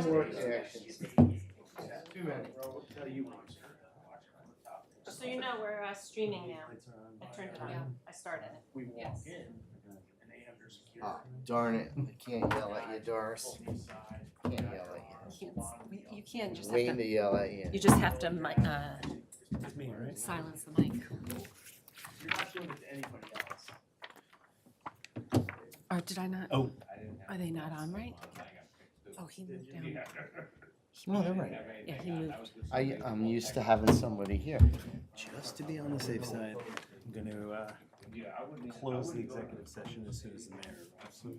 Work actions. Too many. So you know we're streaming now. I turned it on. I started it. We walk Yes. in and they have their security. Ah, darn it, I can't yell at you, Doris. Can't yell at You can just you. Waiting have to to. yell at you. You just have to It's me, right? silence the mic. You're not doing it to anybody else. Or did I not? Oh. Are they not on right? Oh, he moved down. No, they're right. Yeah, he moved. I'm used to having somebody here. Just to be on the safe side, I'm going to close the executive session as soon as the mayor.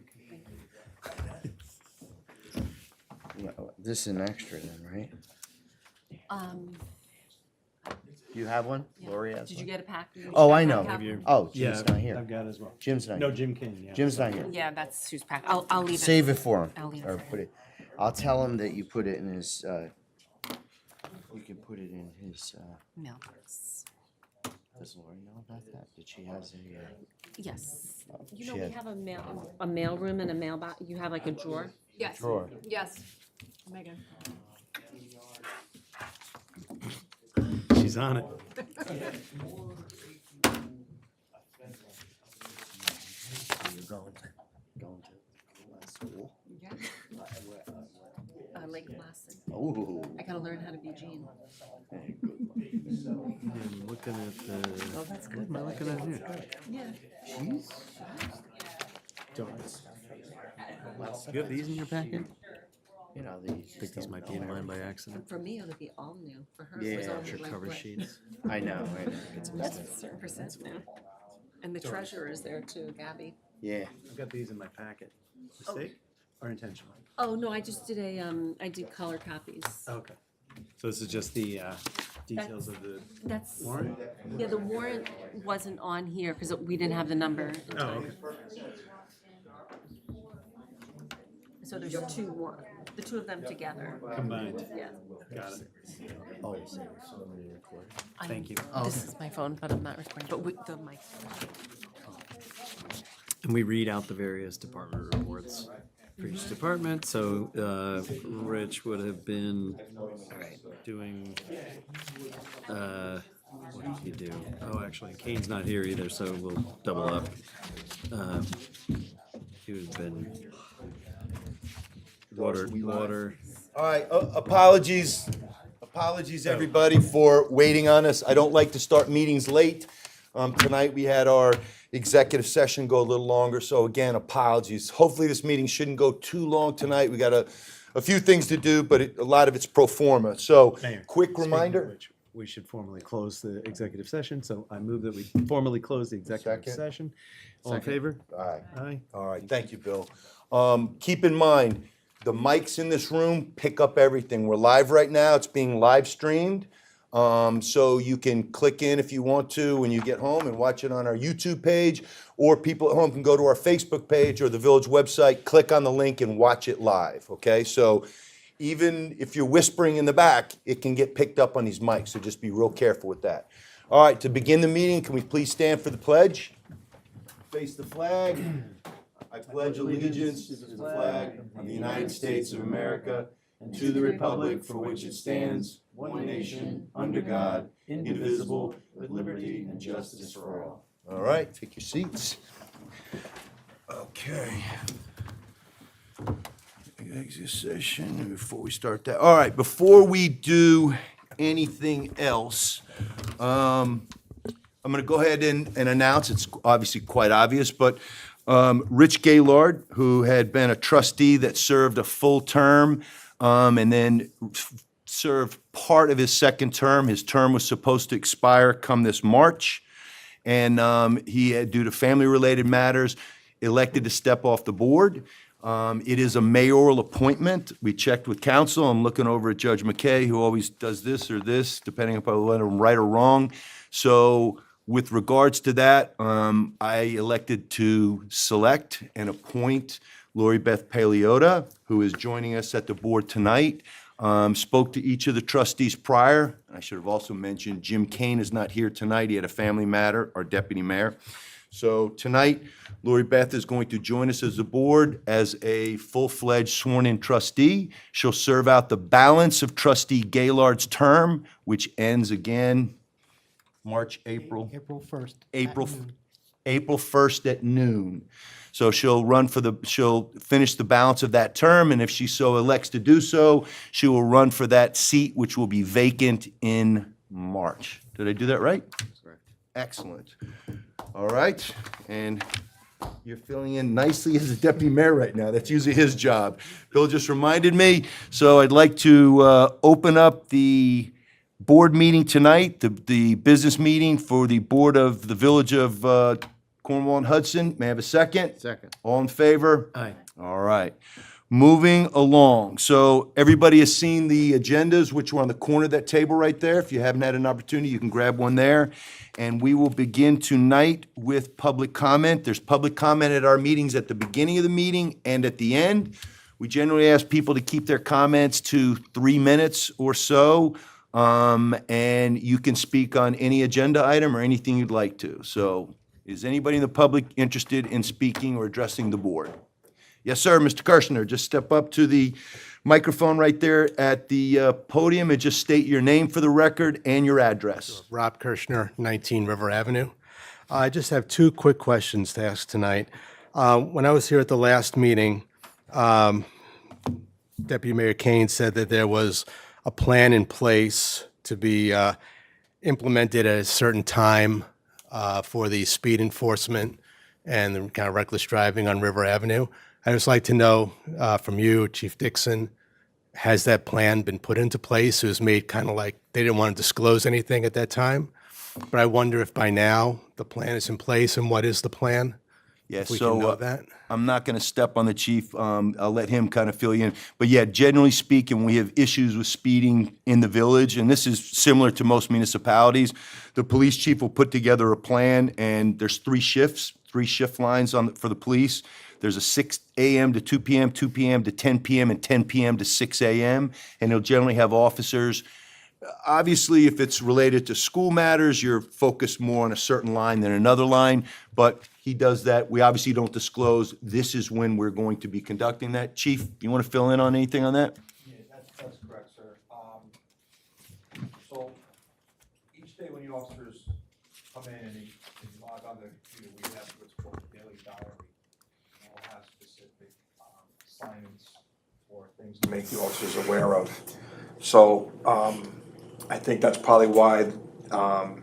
Well, this is an extra then, right? You have one? Yeah. Lori has Did you one? get a pack? Oh, I know. Pack? Oh, Yeah, Jim's not here. I've got it as well. Jim's not No, here. Jim King, yeah. Jim's not here. Yeah, that's who's pack. I'll leave it. Save it for him. I'll leave it Or for put it, I'll tell him that you put it in his, you can put it in his, Mailbox. does Lori know about that? That she has a, Yes. You She know, we had- have a mail room and a mailbox. You have like a drawer? Yes, drawer? yes. Megan. She's on it. You're going to school? Yeah. Lake Placid. Oh. I gotta learn how to be Jean. I'm looking at the. Oh, that's good. Am I looking at here? Yeah. Jeez. Donuts. You have these in your packet? You know, I think these might be in mine by accident. For me, it'll be all new. For her, it was Yeah, only Your like cover what? sheets. I know. That's a certain percent now. And the treasurer is there too, Gabby. Yeah. I've got these in my packet. Mistake or intentional? Oh, no, I just did I did color copies. Okay. So this is just the details of the That's, warrant? yeah, the warrant wasn't on here because we didn't have the number. in Oh, time. okay. So there's the two of them together. Combined. Yeah. Got it. Oh. Thank you. This is my phone, but I'm not recording, but the mic. And we read out the various department reports for each department. So Rich would have been doing, what did he do? Oh, actually, Kane's not here either, so we'll double up. He would have been water. All right, apologies, everybody, for waiting on us. I don't like to start meetings late. Tonight, we had our executive session go a little longer, so again, apologies. Hopefully, this meeting shouldn't go too long tonight. We got a few things to do, but a lot of it's pro forma. So, Mayor, quick speaking of reminder. which, we should formally close the executive session, so I move that we formally close the executive Second. session. All in Second. favor? All right. Aye. All right, thank you, Bill. Keep in mind, the mics in this room pick up everything. We're live right now, it's being live streamed. So you can click in if you want to when you get home and watch it on our YouTube page, or people at home can go to our Facebook page or the village website, click on the link and watch it live, okay? So even if you're whispering in the back, it can get picked up on these mics, so just be real careful with that. All right, to begin the meeting, can we please stand for the pledge? Face the flag. I pledge allegiance to the flag of the United States of America and to the republic for which it stands, one nation, under God, indivisible, with liberty and justice for all. All right, take your seats. Okay. Exit session, before we start that. All right, before we do anything else, I'm going to go ahead and announce, it's obviously quite obvious, but Rich Gaylord, who had been a trustee that served a full term and then served part of his second term. His term was supposed to expire come this March. And he had, due to family-related matters, elected to step off the board. It is a mayoral appointment. We checked with council. I'm looking over at Judge McKay, who always does this or this, depending upon whether I'm right or wrong. So with regards to that, I elected to select and appoint Lori Beth Paleota, who is joining us at the board tonight. Spoke to each of the trustees prior. I should have also mentioned Jim Kane is not here tonight. He had a family matter, our deputy mayor. So tonight, Lori Beth is going to join us as a board as a full-fledged sworn-in trustee. She'll serve out the balance of trustee Gaylord's term, which ends again March, April. April 1st. April 1st at noon. So she'll finish the balance of that term, and if she so elects to do so, she will run for that seat, which will be vacant in March. Did I do that right? Correct. Excellent. All right, and you're filling in nicely as a deputy mayor right now. That's usually his job. Bill just reminded me, so I'd like to open up the board meeting tonight, the business meeting for the Board of the Village of Cornwall and Hudson. May I have a second? Second. All in favor? Aye. All right. Moving along. So everybody has seen the agendas, which were on the corner of that table right there. If you haven't had an opportunity, you can grab one there. And we will begin tonight with public comment. There's public comment at our meetings at the beginning of the meeting and at the end. We generally ask people to keep their comments to 3 minutes or so. And you can speak on any agenda item or anything you'd like to. So is anybody in the public interested in speaking or addressing the board? Yes, sir, Mr. Kirshner, just step up to the microphone right there at the podium and just state your name for the record and your address. Rob Kirshner, 19 River Avenue. I just have 2 quick questions to ask tonight. When I was here at the last meeting, Deputy Mayor Kane said that there was a plan in place to be implemented at a certain time for the speed enforcement and the kind of reckless driving on River Avenue. I'd just like to know from you, Chief Dixon, has that plan been put into place? It was made kind of like they didn't want to disclose anything at that time, but I wonder if by now the plan is in place, and what is the plan? Yes, We can know so that. I'm not going to step on the chief. I'll let him kind of fill you in. But yeah, generally speaking, we have issues with speeding in the village, and this is similar to most municipalities. The police chief will put together a plan, and there's 3 shifts, 3 shift lines for the police. There's a 6 a.m. to 2 p.m., 2 p.m. to 10 p.m., and 10 p.m. to 6 a.m., and he'll generally have officers. Obviously, if it's related to school matters, you're focused more on a certain line than another line, but he does that. We obviously don't disclose this is when we're going to be conducting that. Chief, you want to fill in on anything on that? Yeah, that's correct, sir. So each day when the officers come in and they log on the computer, we have what's called a daily diary. And we'll have specific assignments or things to make the officers aware of. So I think that's probably why the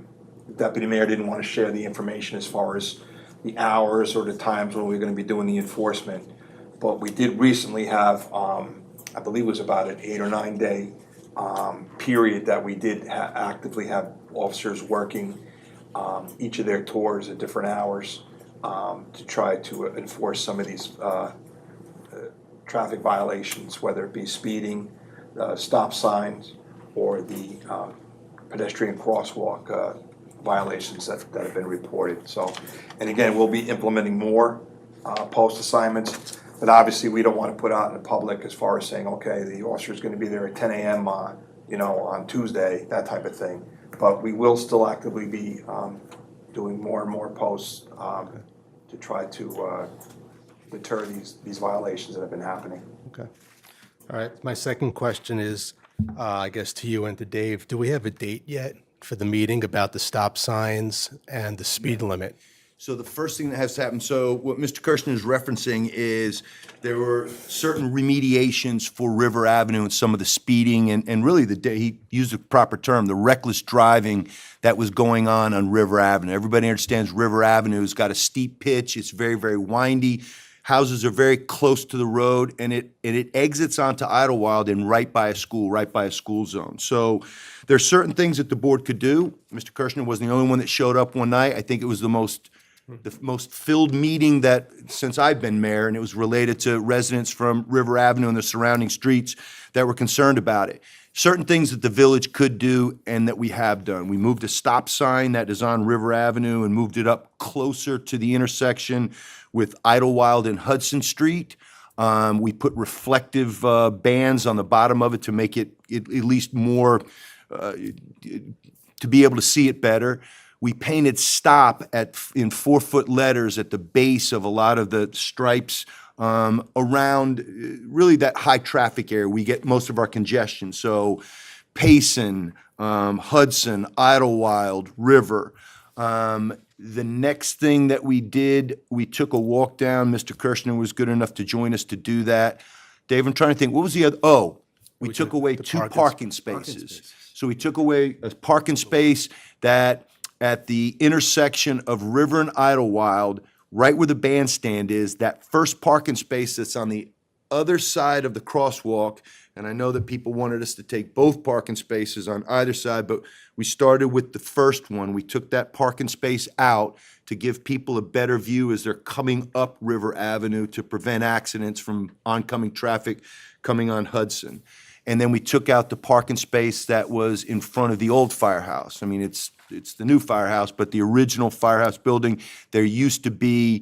Deputy Mayor didn't want to share the information as far as the hours or the times when we're going to be doing the enforcement. But we did recently have, I believe it was about an 8 or 9 day period that we did actively have officers working each of their tours at different hours to try to enforce some of these traffic violations, whether it be speeding, stop signs, or the pedestrian crosswalk violations that have been reported. So, and again, we'll be implementing more post assignments, but obviously we don't want to put out in the public as far as saying, okay, the officer is going to be there at 10 a.m. On Tuesday, that type of thing. But we will still actively be doing more and more posts to try to deter these violations that have been happening. Okay. All right. My second question is, I guess to you and to Dave, do we have a date yet for the meeting about the stop signs and the speed limit? So the first thing that has to happen, so what Mr. Kirshner is referencing is there were certain remediations for River Avenue and some of the speeding and really he used the proper term, the reckless driving that was going on River Avenue. Everybody understands River Avenue has got a steep pitch. It's very, very windy. Houses are very close to the road, and it exits onto Idlewild and right by a school zone. So there's certain things that the board could do. Mr. Kirshner wasn't the only one that showed up one night. I think it was the most filled meeting that since I've been mayor, and it was related to residents from River Avenue and the surrounding streets that were concerned about it. Certain things that the village could do and that we have done. We moved a stop sign that is on River Avenue and moved it up closer to the intersection with Idlewild and Hudson Street. We put reflective bands on the bottom of it to make it at least more, to be able to see it better. We painted stop in 4-foot letters at the base of a lot of the stripes around really that high traffic area. We get most of our congestion. So Payson, Hudson, Idlewild, River. The next thing that we did, we took a walk down. Mr. Kirshner was good enough to join us to do that. Dave, I'm trying to think, what was the other? Oh, we took away the 2 parking parking spaces. So we took away a parking space that at the intersection of River and Idlewild, right where the bandstand is, that first parking space that's on the other side of the crosswalk. And I know that people wanted us to take both parking spaces on either side, but we started with the first one. We took that parking space out to give people a better view as they're coming up River Avenue to prevent accidents from oncoming traffic coming on Hudson. And then we took out the parking space that was in front of the old firehouse. I mean, it's the new firehouse, but the original firehouse building, there used to be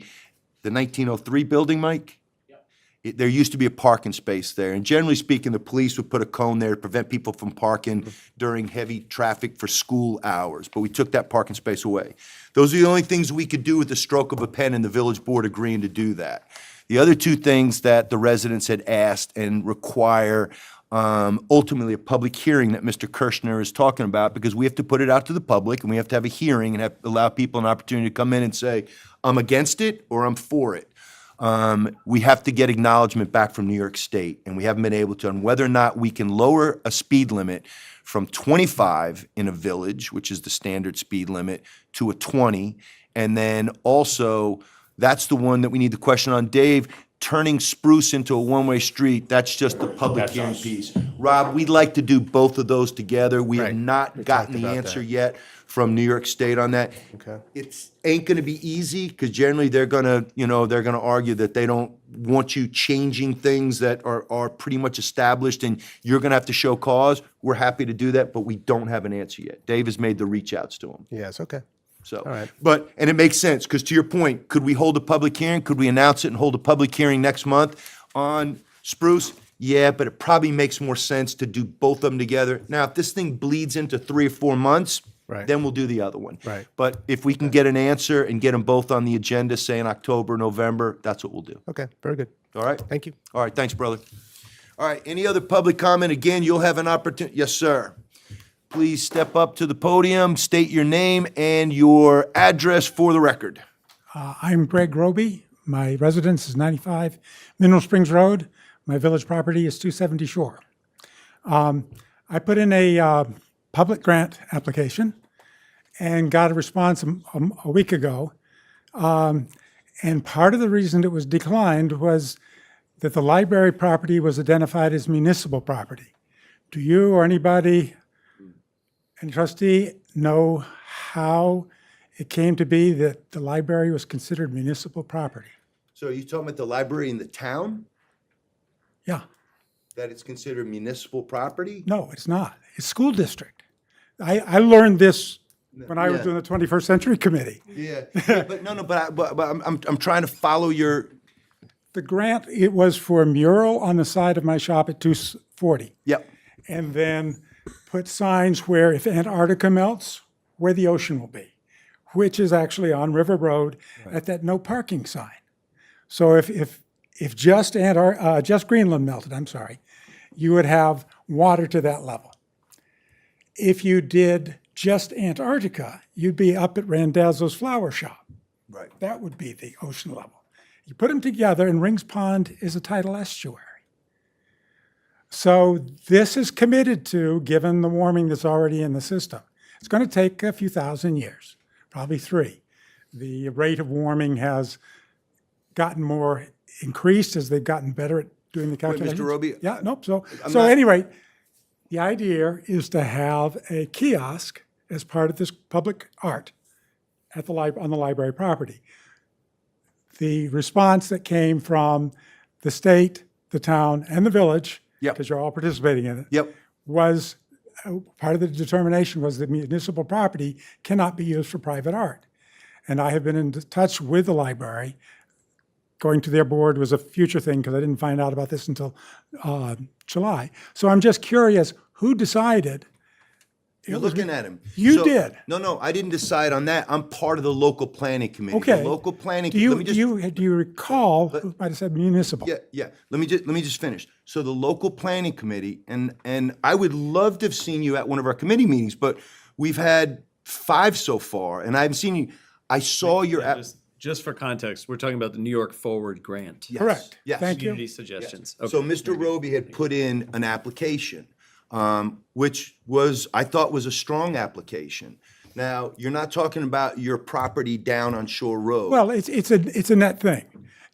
the 1903 building, Mike? There used to be a parking space there, and generally speaking, the police would put a cone there to prevent people from parking during heavy traffic for school hours, but we took that parking space away. Those are the only things we could do with the stroke of a pen, and the village board agreeing to do that. The other 2 things that the residents had asked and require ultimately a public hearing that Mr. Kirshner is talking about, because we have to put it out to the public, and we have to have a hearing and allow people an opportunity to come in and say, I'm against it or I'm for it. We have to get acknowledgement back from New York State, and we haven't been able to, on whether or not we can lower a speed limit from 25 in a village, which is the standard speed limit, to a 20. And then also, that's the one that we need the question on. Dave, turning Spruce into a one-way street, that's just the public hearing piece. Rob, we'd like to do both of those together. We have Right. not We gotten talked the about answer that. yet from New York State on that. Okay. It's ain't gonna be easy, because generally they're gonna argue that they don't want you changing things that are pretty much established, and you're gonna have to show cause. We're happy to do that, but we don't have an answer yet. Dave has made the reach outs to them. Yes, okay. So, All right. and it makes sense, because to your point, could we hold a public hearing? Could we announce it and hold a public hearing next month on Spruce? Yeah, but it probably makes more sense to do both of them together. Now, if this thing bleeds into 3 or 4 months, Right. then we'll do the other one. Right. But if we can get an answer and get them both on the agenda, say in October, November, that's what we'll do. Okay, very good. All right? Thank you. All right, thanks, brother. All right, any other public comment? Again, you'll have an opportunity. Yes, sir. Please step up to the podium, state your name and your address for the record. I'm Greg Roby. My residence is 95 Mineral Springs Road. My village property is 270 Shore. I put in a public grant application and got a response a week ago. And part of the reason it was declined was that the library property was identified as municipal property. Do you or anybody, any trustee, know how it came to be that the library was considered municipal property? So are you talking about the library in the town, Yeah, that it's considered municipal property? no, it's not. It's school district. I learned this when I was Yeah. doing the 21st Century Committee. Yeah, but no, but I'm trying to follow your, The grant, it was for a mural on the side of my shop at 240. yep. And then put signs where if Antarctica melts, where the ocean will be, which is actually on River Road at that no parking sign. So if just just Greenland melted, I'm sorry, you would have water to that level. If you did just Antarctica, you'd be up at Randazzo's flower shop. Right. That would be the ocean level. You put them together, and Rings Pond is a tidal estuary. So this is committed to, given the warming that's already in the system. It's going to take a few thousand years, probably 3. The rate of warming has gotten more increased as they've gotten better at doing the calculations. Mr. Roby, Yeah, nope. So I'm not- anyway, the idea is to have a kiosk as part of this public art at the on the library property. The response that came from the state, the town, and the village, Yep. because you're all participating in it, Yep. was part of the determination was that municipal property cannot be used for private art. And I have been in touch with the library. Going to their board was a future thing because I didn't find out about this until July. So I'm just curious, who decided You're was looking at him. You So- did. No, I didn't decide on that. I'm part of the local planning committee. Okay. The local planning. Do you, let me just, do you recall who might have said municipal? Yeah. Let me just finish. So the local planning committee, and I would love to have seen you at one of our committee meetings, but we've had 5 so far, and I haven't seen you. I saw your. Yeah, just for context, we're talking about the New York Forward Grant. Yes, Correct. Yes. Thank you. Community suggestions. So Okay. Mr. Roby had put in an application, which I thought was a strong application. Now, you're not talking about your property down on Shore Road. Well, it's a net thing.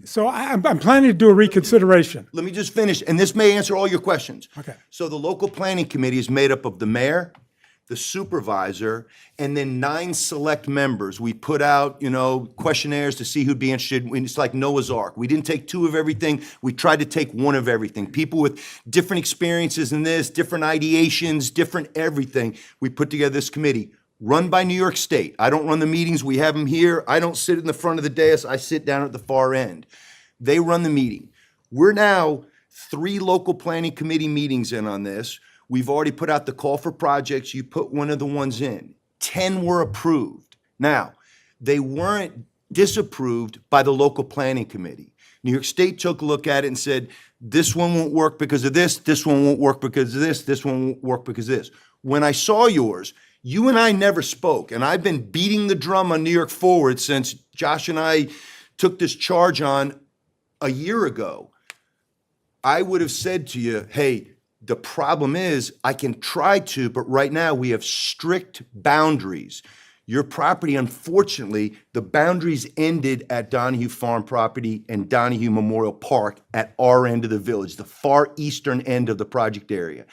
So I'm planning to do a reconsideration. Let me just finish, and this may answer all your questions. Okay. So the local planning committee is made up of the mayor, the supervisor, and then 9 select members. We put out, questionnaires to see who'd be interested. It's like Noah's Ark. We didn't take 2 of everything. We tried to take 1 of everything. People with different experiences in this, different ideations, different everything. We put together this committee, run by New York State. I don't run the meetings. We have them here. I don't sit in the front of the dais. I sit down at the far end. They run the meeting. We're now 3 local planning committee meetings in on this. We've already put out the call for projects. You put one of the ones in. 10 were approved. Now, they weren't disapproved by the local planning committee. New York State took a look at it and said, this one won't work because of this one won't work because of this one won't work because of this. When I saw yours, you and I never spoke, and I've been beating the drum on New York Forward since Josh and I took this charge on a year ago. I would have said to you, hey, the problem is I can try to, but right now we have strict boundaries. Your property, unfortunately, the boundaries ended at Donahue Farm property and Donahue Memorial Park at our end of the village, the far eastern end of the project area.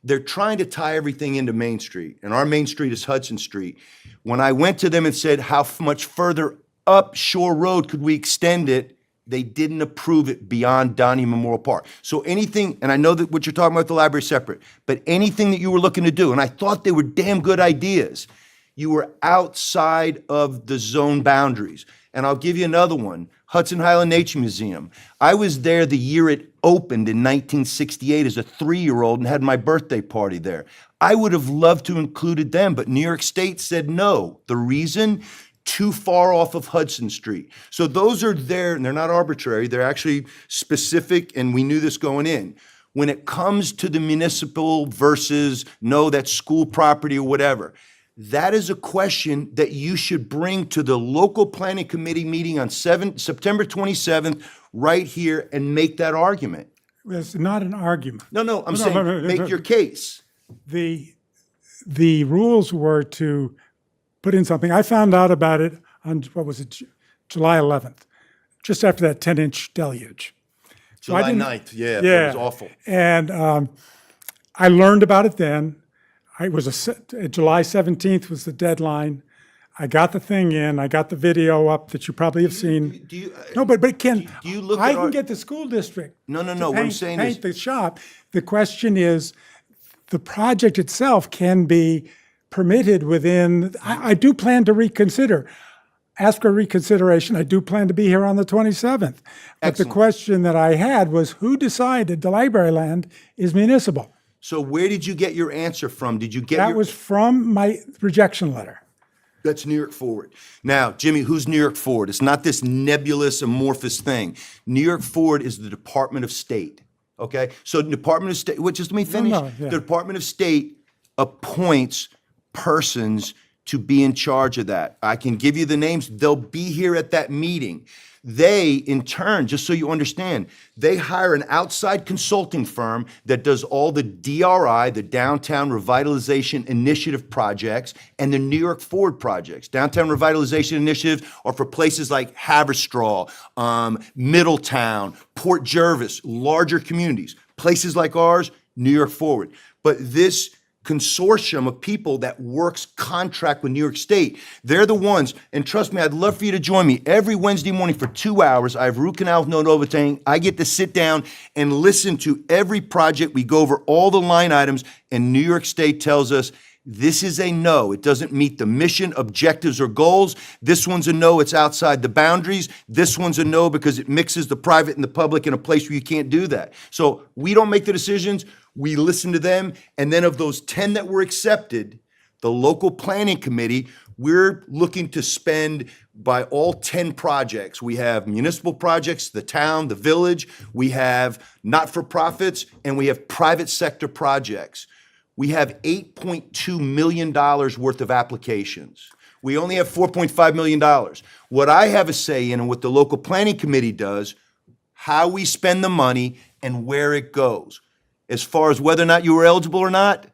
They're trying to tie everything into Main Street, and our Main Street is Hudson Street. When I went to them and said, how much further up Shore Road could we extend it, they didn't approve it beyond Donahue Memorial Park. So anything, and I know that what you're talking about with the library is separate, but anything that you were looking to do, and I thought they were damn good ideas, you were outside of the zone boundaries. And I'll give you another one, Hudson Highland Nature Museum. I was there the year it opened in 1968 as a 3-year-old and had my birthday party there. I would have loved to included them, but New York State said no. The reason? Too far off of Hudson Street. So those are there, and they're not arbitrary, they're actually specific, and we knew this going in. When it comes to the municipal versus, no, that's school property or whatever, that is a question that you should bring to the local planning committee meeting on September 27th, right here, and make that argument. It's not an argument. No, I'm saying, make your case. The rules were to put in something. I found out about it on, July 11th, just after that 10-inch deluge. So I July didn't- 9th, yeah, Yeah. that was awful. And I learned about it then. July 17th was the deadline. I got the thing in. I got the video up that you probably have seen. Do you, No, but Ken, do you look I at can our- get the school district. No, to what I'm paint- saying is, paint the shop. The question is, the project itself can be permitted within. I do plan to reconsider. Ask for reconsideration. I do plan to be here on the 27th. But Excellent. the question that I had was, who decided the library land is municipal? so where did you get your answer from? Did you get That your? was from my rejection letter. That's New York Forward. Now, Jimmy, who's New York Forward? It's not this nebulous, amorphous thing. New York Forward is the Department of State, okay? So the Department of State, just let me finish. yeah. The Department of State appoints persons to be in charge of that. I can give you the names. They'll be here at that meeting. They, in turn, just so you understand, they hire an outside consulting firm that does all the DRI, the Downtown Revitalization Initiative projects, and the New York Forward projects. Downtown Revitalization Initiatives are for places like Haverstraw, Middletown, Port Jervis, larger communities. Places like ours, New York Forward. But this consortium of people that works contract with New York State. They're the ones, and trust me, I'd love for you to join me every Wednesday morning for 2 hours. I have root canal with no Novocaine. I get to sit down and listen to every project. We go over all the line items, and New York State tells us this is a no. It doesn't meet the mission, objectives, or goals. This one's a no. It's outside the boundaries. This one's a no because it mixes the private and the public in a place where you can't do that. So we don't make the decisions. We listen to them. And then of those 10 that were accepted, The local planning committee, we're looking to spend by all 10 projects. We have municipal projects, the town, the village, we have not-for-profits, and we have private sector projects. We have $8.2 million worth of applications. We only have $4.5 million. What I have a say in and what the local planning committee does, how we spend the money and where it goes. As far as whether or not you were eligible or not,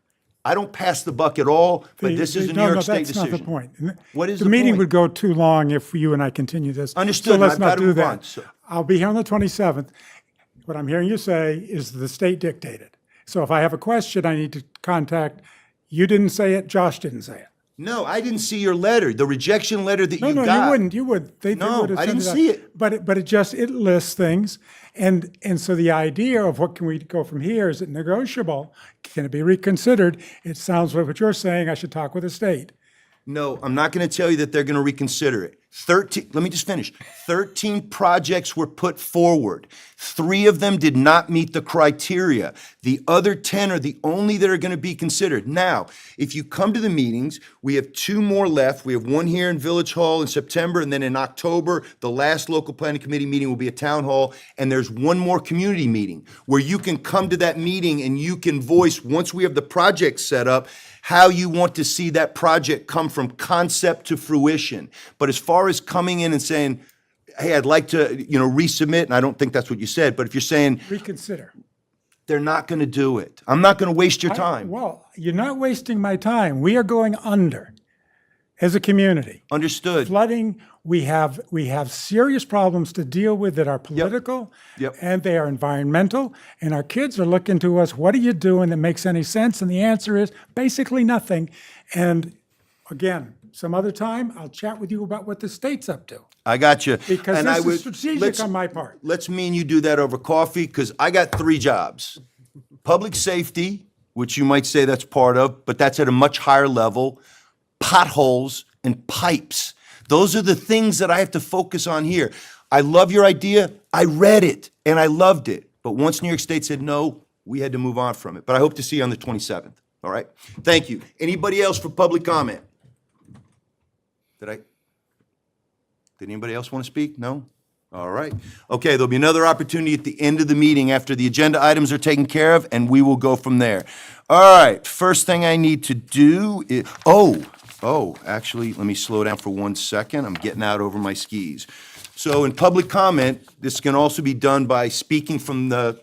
I don't pass the buck at all, but this is a New York State decision. No, that's not the point. What is the the meeting point? would go too long if you and I continue this. Understood, So let's I've not gotta do move that. on, so- I'll be here on the 27th. What I'm hearing you say is the state dictated. So if I have a question, I need to contact, you didn't say it, Josh didn't say it. No, I didn't see your letter, the rejection letter that No, you no, got. you wouldn't. You would. They No, would have I sent didn't out. see it. But it lists things, and so the idea of what can we go from here, is it negotiable? Can it be reconsidered? It sounds like what you're saying. I should talk with the state. No, I'm not going to tell you that they're going to reconsider it. 13, let me just finish. 13 projects were put forward. 3 of them did not meet the criteria. The other 10 are the only that are going to be considered. Now, if you come to the meetings, we have 2 more left. We have one here in Village Hall in September, and then in October, the last local planning committee meeting will be at Town Hall, and there's one more community meeting where you can come to that meeting and you can voice, once we have the project set up, how you want to see that project come from concept to fruition. But as far as coming in and saying, hey, I'd like to, resubmit, and I don't think that's what you said, but if you're saying Reconsider. they're not going to do it, I'm not going to waste your time. Well, you're not wasting my time. We are going under as a community. Understood. Flooding, we have serious problems to deal with that are political Yep. and they are environmental. And our kids are looking to us, what are you doing that makes any sense? And the answer is basically nothing. And again, some other time, I'll chat with you about what the state's up to. I got you. Because And this I is would- strategic let's- on my part. Let's me and you do that over coffee, because I got 3 jobs. Public safety, which you might say that's part of, but that's at a much higher level. Potholes and pipes. Those are the things that I have to focus on here. I love your idea. I read it and I loved it. But once New York State said no, we had to move on from it. But I hope to see you on the 27th. All right? Thank you. Anybody else for public comment? Did anybody else want to speak? No? All right. Okay, there'll be another opportunity at the end of the meeting after the agenda items are taken care of, and we will go from there. All right, first thing I need to do is, actually, let me slow down for 1 second. I'm getting out over my skis. So in public comment, this can also be done by speaking from the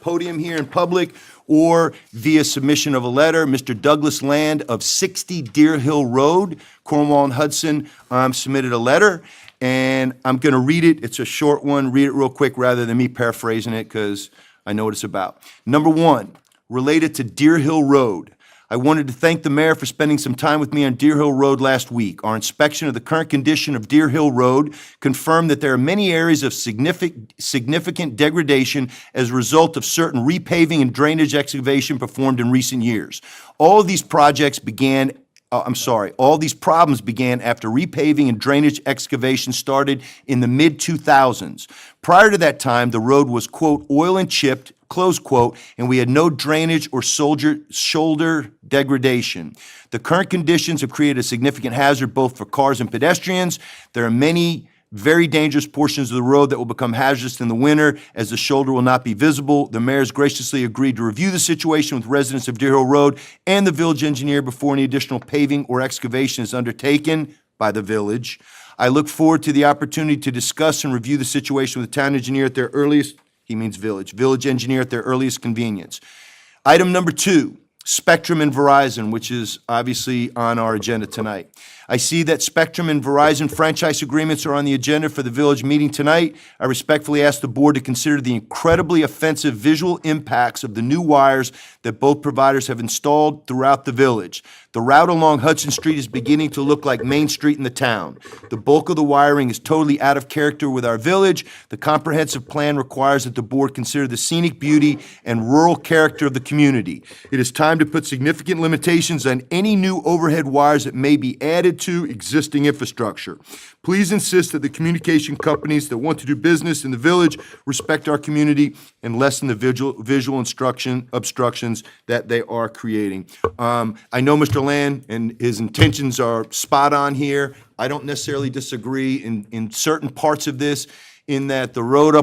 podium here in public or via submission of a letter. Mr. Douglas Land of 60 Deer Hill Road, Cornwall and Hudson, submitted a letter, and I'm going to read it. It's a short one. Read it real quick rather than me paraphrasing it, because I know what it's about. Number 1, related to Deer Hill Road. I wanted to thank the mayor for spending some time with me on Deer Hill Road last week. Our inspection of the current condition of Deer Hill Road confirmed that there are many areas of significant degradation as a result of certain repaving and drainage excavation performed in recent years. All these problems began after repaving and drainage excavation started in the mid-2000s. Prior to that time, the road was, quote, oil and chipped, close quote, and we had no drainage or shoulder degradation. The current conditions have created a significant hazard both for cars and pedestrians. There are many very dangerous portions of the road that will become hazardous in the winter as the shoulder will not be visible. The mayor has graciously agreed to review the situation with residents of Deer Hill Road and the village engineer before any additional paving or excavation is undertaken by the village. I look forward to the opportunity to discuss and review the situation with the town engineer at their earliest, he means village engineer at their earliest convenience. Item number 2, Spectrum and Verizon, which is obviously on our agenda tonight. I see that Spectrum and Verizon franchise agreements are on the agenda for the village meeting tonight. I respectfully ask the board to consider the incredibly offensive visual impacts of the new wires that both providers have installed throughout the village. The route along Hudson Street is beginning to look like Main Street in the town. The bulk of the wiring is totally out of character with our village. The comprehensive plan requires that the board consider the scenic beauty and rural character of the community. It is time to put significant limitations on any new overhead wires that may be added to existing infrastructure. Please insist that the communication companies that want to do business in the village respect our community and lessen the visual obstructions that they are creating. I know Mr. Land and his intentions are spot on here. I don't necessarily disagree in certain parts of this, in that the road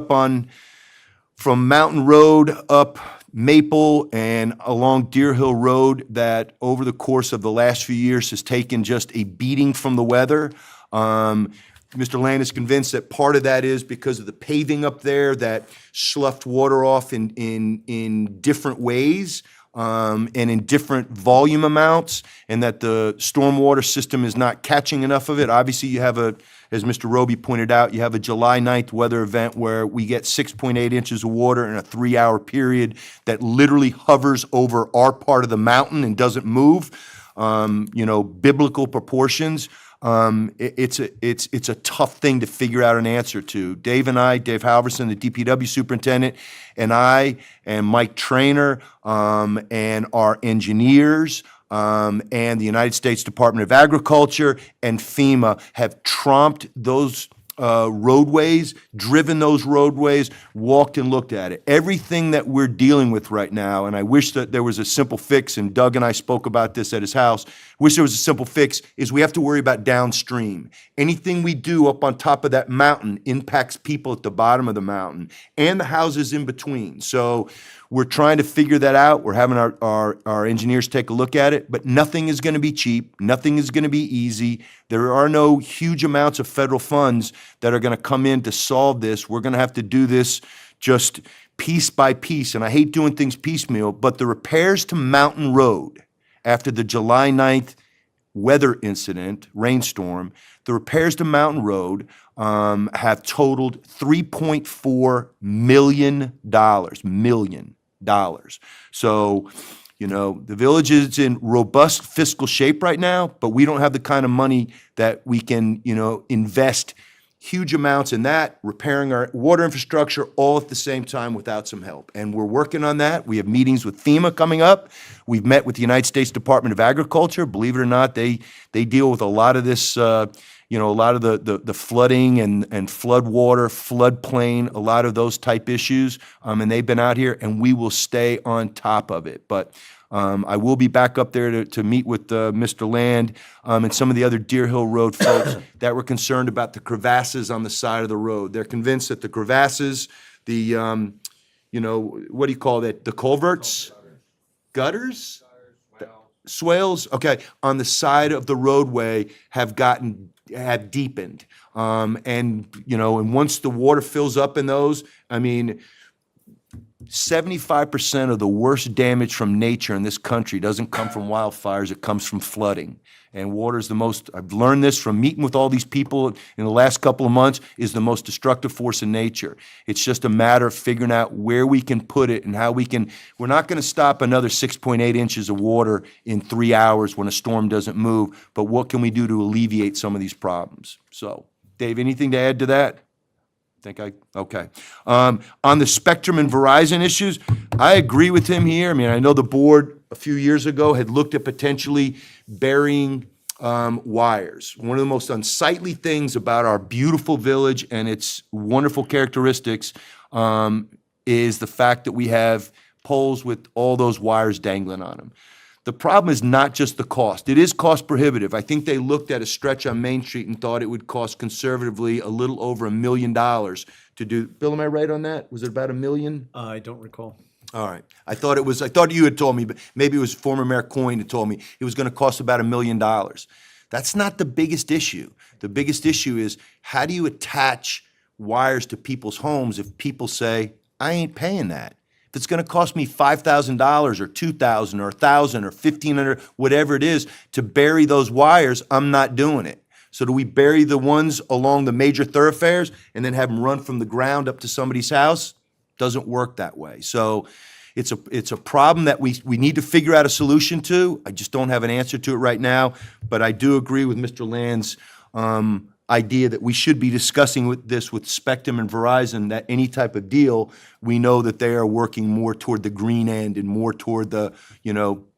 from Mountain Road up Maple and along Deer Hill Road, that over the course of the last few years has taken just a beating from the weather. Mr. Land is convinced that part of that is because of the paving up there that sloughed water off in different ways, and in different volume amounts, and that the stormwater system is not catching enough of it. Obviously, you have as Mr. Roby pointed out, you have a July 9th weather event where we get 6.8 inches of water in a 3-hour period that literally hovers over our part of the mountain and doesn't move. Biblical proportions. It's a tough thing to figure out an answer to. Dave Halverson, the DPW superintendent, and I, and Mike Trainer, and our engineers, and the United States Department of Agriculture and FEMA have tromped those roadways, driven those roadways, walked and looked at it. Everything that we're dealing with right now, and I wish that there was a simple fix, and Doug and I spoke about this at his house, wish there was a simple fix, is we have to worry about downstream. Anything we do up on top of that mountain impacts people at the bottom of the mountain and the houses in between. So we're trying to figure that out. We're having our engineers take a look at it, but nothing is going to be cheap. Nothing is going to be easy. There are no huge amounts of federal funds that are going to come in to solve this. We're going to have to do this just piece by piece, and I hate doing things piecemeal, but the repairs to Mountain Road after the July 9th weather incident, rainstorm, the repairs to Mountain Road have totaled $3.4 million. So, the village is in robust fiscal shape right now, but we don't have the kind of money that we can, invest huge amounts in that, repairing our water infrastructure all at the same time without some help. And we're working on that. We have meetings with FEMA coming up. We've met with the United States Department of Agriculture. Believe it or not, they deal with a lot of this, a lot of the flooding and flood water, floodplain, a lot of those type issues. And they've been out here, and we will stay on top of it. But I will be back up there to meet with Mr. Land and some of the other Deer Hill Road folks that were concerned about the crevasses on the side of the road. They're convinced that the crevasses, the, what do you call that? The culverts? Gutters? Swales, okay, on the side of the roadway have deepened. And once the water fills up in those, 75% of the worst damage from nature in this country doesn't come from wildfires, it comes from flooding. And water is I've learned this from meeting with all these people in the last couple of months, is the most destructive force in nature. It's just a matter of figuring out where we can put it and how we're not gonna stop another 6.8 inches of water in 3 hours when a storm doesn't move, but what can we do to alleviate some of these problems? So, Dave, anything to add to that? Okay. On the Spectrum and Verizon issues, I agree with him here. I know the board a few years ago had looked at potentially burying wires. One of the most unsightly things about our beautiful village and its wonderful characteristics is the fact that we have poles with all those wires dangling on them. The problem is not just the cost. It is cost prohibitive. I think they looked at a stretch on Main Street and thought it would cost conservatively a little over $1 million to do. Bill, am I right on that? Was it about $1 million? I don't recall. All right. I thought you had told me, but maybe it was former Mayor Coyne that told me it was going to cost about $1 million. That's not the biggest issue. The biggest issue is, how do you attach wires to people's homes if people say, I ain't paying that? If it's going to cost me $5,000 or $2,000 or $1,000 or $1,500, whatever it is, to bury those wires, I'm not doing it. So do we bury the ones along the major thoroughfares and then have them run from the ground up to somebody's house? Doesn't work that way. So it's a problem that we need to figure out a solution to. I just don't have an answer to it right now, but I do agree with Mr. Land's idea that we should be discussing with Spectrum and Verizon, that any type of deal, we know that they are working more toward the green end and more toward the,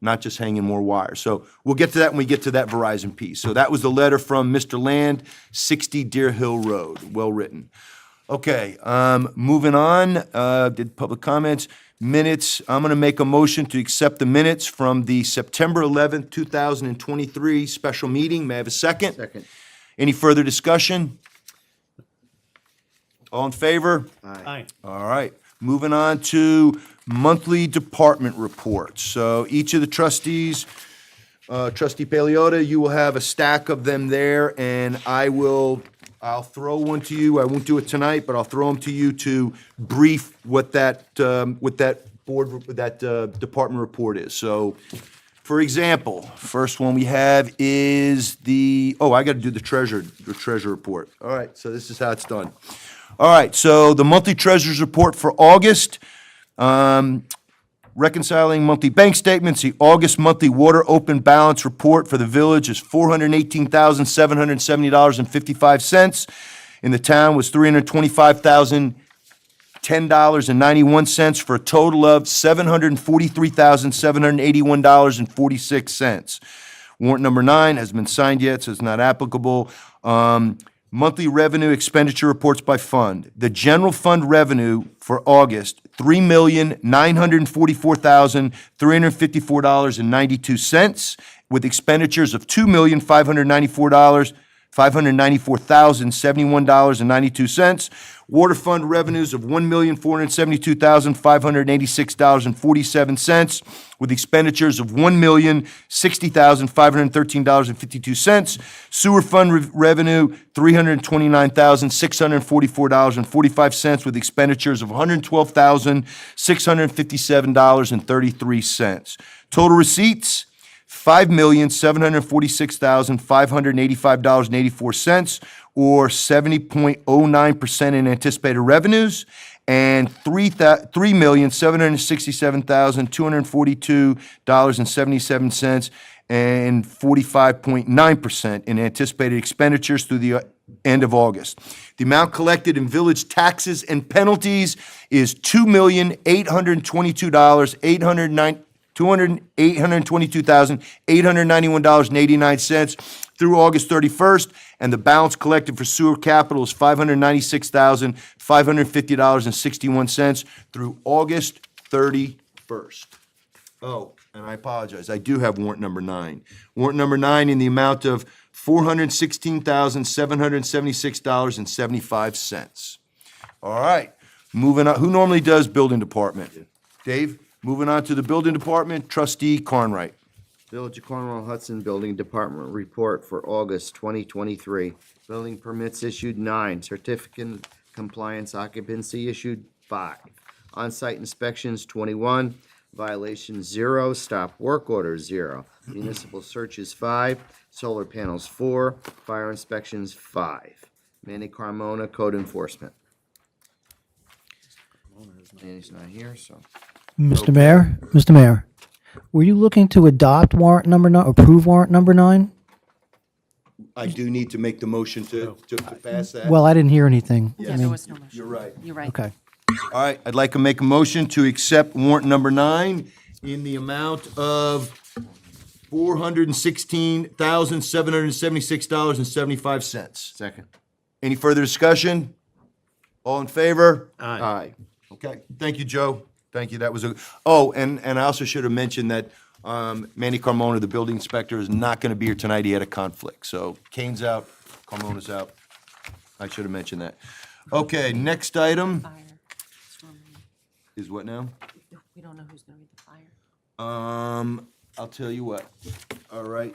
not just hanging more wire. So we'll get to that when we get to that Verizon piece. So that was the letter from Mr. Land, 60 Deer Hill Road, well written. Okay, moving on, did public comments, minutes. I'm gonna make a motion to accept the minutes from the September 11th, 2023 special meeting. May I have a second? Second. Any further discussion? All in favor? Aye. All right, moving on to monthly department reports. So each of the trustees, Trustee Paleota, you will have a stack of them there, and I'll throw one to you. I won't do it tonight, but I'll throw them to you to brief what that department report is. So, for example, first one we have is I got to do the treasurer report. All right, so this is how it's done. All right, so the monthly treasurer's report for August, reconciling monthly bank statements, the August monthly water open balance report for the village is $418,770.55. In the town was $325,010.91 for a total of $743,781.46. Warrant number 9 has been signed yet, so it's not applicable. Monthly revenue expenditure reports by fund. The general fund revenue for August, $3,944,354.92, with expenditures of $2,594,071.92. Water fund revenues of $1,472,586.47, with expenditures of $1,060,513.52. Sewer fund revenue, $329,644.45, with expenditures of $112,657.33. Total receipts, $5,746,585.84, or 70.09% in anticipated revenues, and $3,767,242.77, and 45.9% in anticipated expenditures through the end of August. The amount collected in village taxes and penalties is $222,891.89 through August 31st, and the balance collected for sewer capital is $596,550.61 through August 31st. Oh, and I apologize, I do have warrant number 9. Warrant number 9 in the amount of $416,776.75. All right, moving on. Who normally does building department? Dave? Moving on to the building department, Trustee Carnwright. Village of Cornwall, Hudson Building Department report for August 2023. Building permits issued 9. Certificate compliance occupancy issued 5. On-site inspections 21. Violations 0. Stop work orders 0. Municipal searches 5. Solar panels 4. Fire inspections 5. Manny Carmona, code enforcement. Manny's not here, so. Mr. Mayor, were you looking to adopt warrant number 9, approve warrant number 9? I do need to make the motion to pass that. Well, I didn't hear anything. Yeah, there was no motion. You're right. You're right. Okay. All right, I'd like to make a motion to accept warrant number 9 in the amount of $416,776.75. Second. Any further discussion? All in favor? Aye. Okay, thank you, Joe. Thank you, that was and I also should have mentioned that Manny Carmona, the building inspector, is not gonna be here tonight, he had a conflict. So Kane's out, Carmona's out. I should have mentioned that. Okay, next item Fire. It's wrong. is what now? We don't know who's gonna read the fire. I'll tell you what. All right,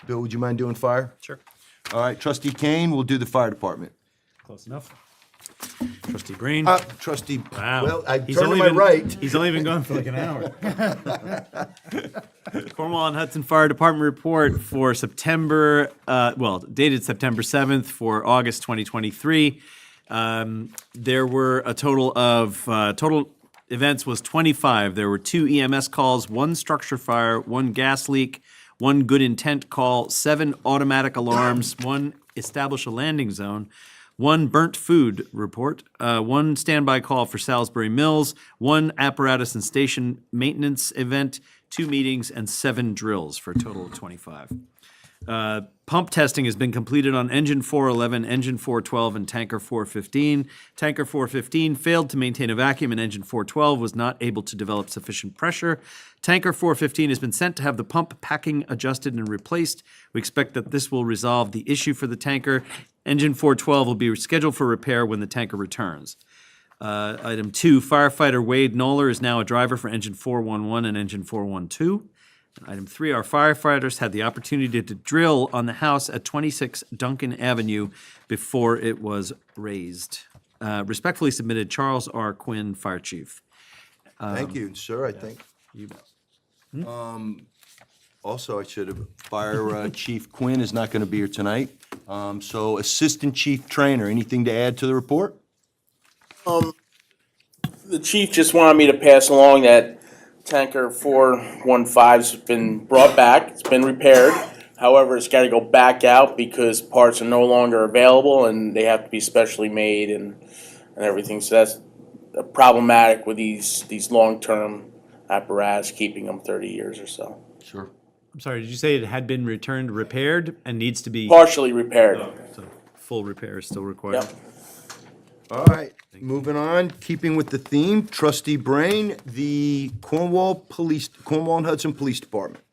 Bill, would you mind doing fire? Sure. All right, Trustee Kane will do the fire department. Close enough. Trustee Green. Trustee, Wow. well, I He's turned to only my been- right. He's only been gone for like an hour. Cornwall and Hudson Fire Department report for September, dated September 7th for August 2023. There were a total of, total events was 25. There were 2 EMS calls, 1 structure fire, 1 gas leak, 1 good intent call, 7 automatic alarms, 1 establish a landing zone, 1 burnt food report, 1 standby call for Salisbury Mills, 1 apparatus and station maintenance event, 2 meetings, and 7 drills for a total of 25. Pump testing has been completed on engine 411, engine 412, and tanker 415. Tanker 415 failed to maintain a vacuum, and engine 412 was not able to develop sufficient pressure. Tanker 415 has been sent to have the pump packing adjusted and replaced. We expect that this will resolve the issue for the tanker. Engine 412 will be scheduled for repair when the tanker returns. Item 2, firefighter Wade Noller is now a driver for engine 411 and engine 412. Item 3, our firefighters had the opportunity to drill on the house at 26 Duncan Avenue before it was razed. Respectfully submitted, Charles R. Quinn, Fire Chief. Thank you, sir, I think. You bet. Also, I should have, Fire Chief Quinn is not gonna be here tonight. So Assistant Chief Trainer, anything to add to the report? The chief just wanted me to pass along that tanker 415's been brought back, it's been repaired. However, it's gotta go back out because parts are no longer available and they have to be specially made and everything. So that's problematic with these long-term apparatus, keeping them 30 years or so. Sure. I'm sorry, did you say it had been returned, repaired, and needs to be? Partially repaired. So full repair is still required? Yep. All right, moving on, keeping with the theme, Trustee Brain, the Cornwall and Hudson Police Department.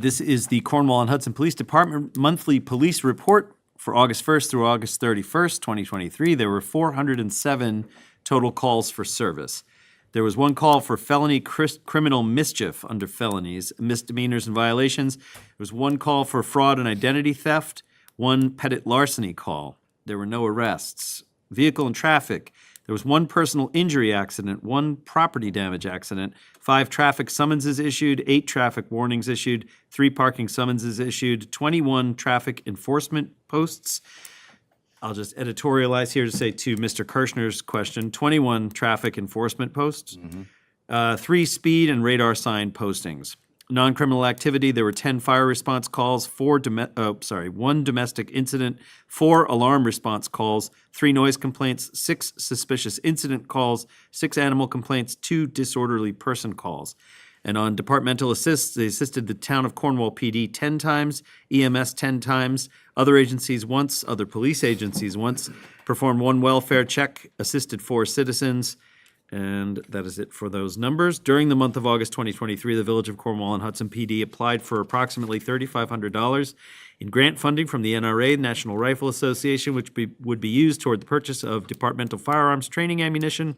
This is the Cornwall and Hudson Police Department monthly police report for August 1st through August 31st, 2023. There were 407 total calls for service. There was 1 call for felony criminal mischief under felonies, misdemeanors, and violations. There was 1 call for fraud and identity theft, 1 pettit larceny call. There were no arrests. Vehicle and traffic. There was 1 personal injury accident, 1 property damage accident, 5 traffic summonses issued, 8 traffic warnings issued, 3 parking summonses issued, 21 traffic enforcement posts. I'll just editorialize here to say to Mr. Kirshner's question, 21 traffic enforcement posts, 3 speed and radar sign postings. Non-criminal activity, there were 10 fire response calls, 1 domestic incident, 4 alarm response calls, 3 noise complaints, 6 suspicious incident calls, 6 animal complaints, 2 disorderly person calls. And on departmental assists, they assisted the town of Cornwall PD 10 times, EMS 10 times, other agencies once, other police agencies once, performed 1 welfare check, assisted 4 citizens, and that is it for those numbers. During the month of August 2023, the Village of Cornwall and Hudson PD applied for approximately $3,500 in grant funding from the NRA, National Rifle Association, which would be used toward the purchase of departmental firearms training ammunition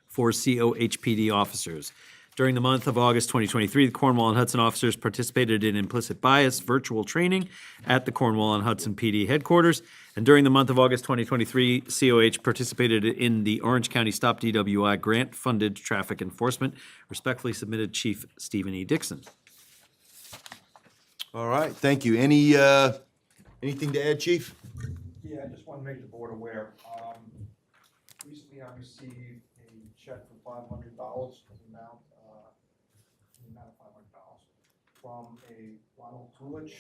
for COHPD officers. During the month of August 2023, the Cornwall and Hudson officers participated in implicit bias virtual training at the Cornwall and Hudson PD headquarters. And during the month of August 2023, COH participated in the Orange County Stop DWI grant-funded traffic enforcement. Respectfully submitted, Chief Stephen E. Dixon. All right, thank you. Anything to add, Chief? Yeah, I just want to make the board aware. Recently I received a check for $500 for the amount of $500 from a Ronald Tulich.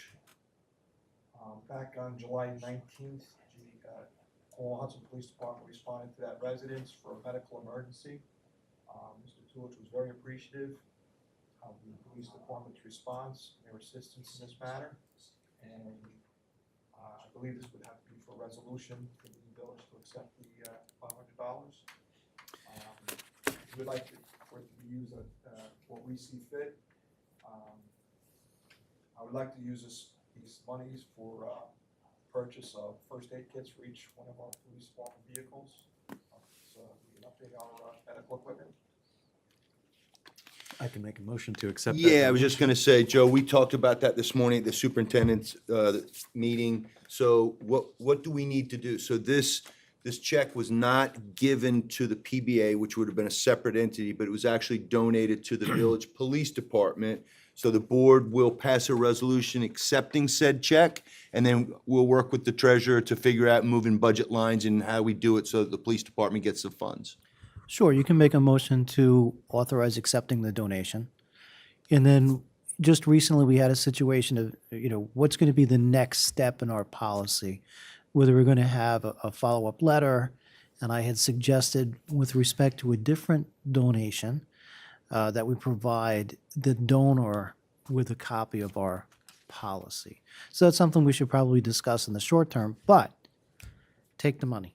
Back on July 19th, the Cornwall Hudson Police Department responded to that residence for a medical emergency. Mr. Tulich was very appreciative of the police department's response, and their assistance in this matter. And I believe this would have to be for a resolution for the village to accept the $500. We would like for it to be used what we see fit. I would like to use these monies for purchase of first aid kits for each one of our police department vehicles. So we can update our medical equipment. I can make a motion to accept that. Yeah, I was just gonna say, Joe, we talked about that this morning at the superintendent's meeting. So what do we need to do? So this check was not given to the PBA, which would have been a separate entity, but it was actually donated to the village police department. So the board will pass a resolution accepting said check, and then we'll work with the treasurer to figure out moving budget lines and how we do it so that the police department gets the funds. Sure, you can make a motion to authorize accepting the donation. And then just recently we had a situation of, what's going to be the next step in our policy, whether we're going to have a follow-up letter. And I had suggested with respect to a different donation, that we provide the donor with a copy of our policy. So that's something we should probably discuss in the short term, but take the money.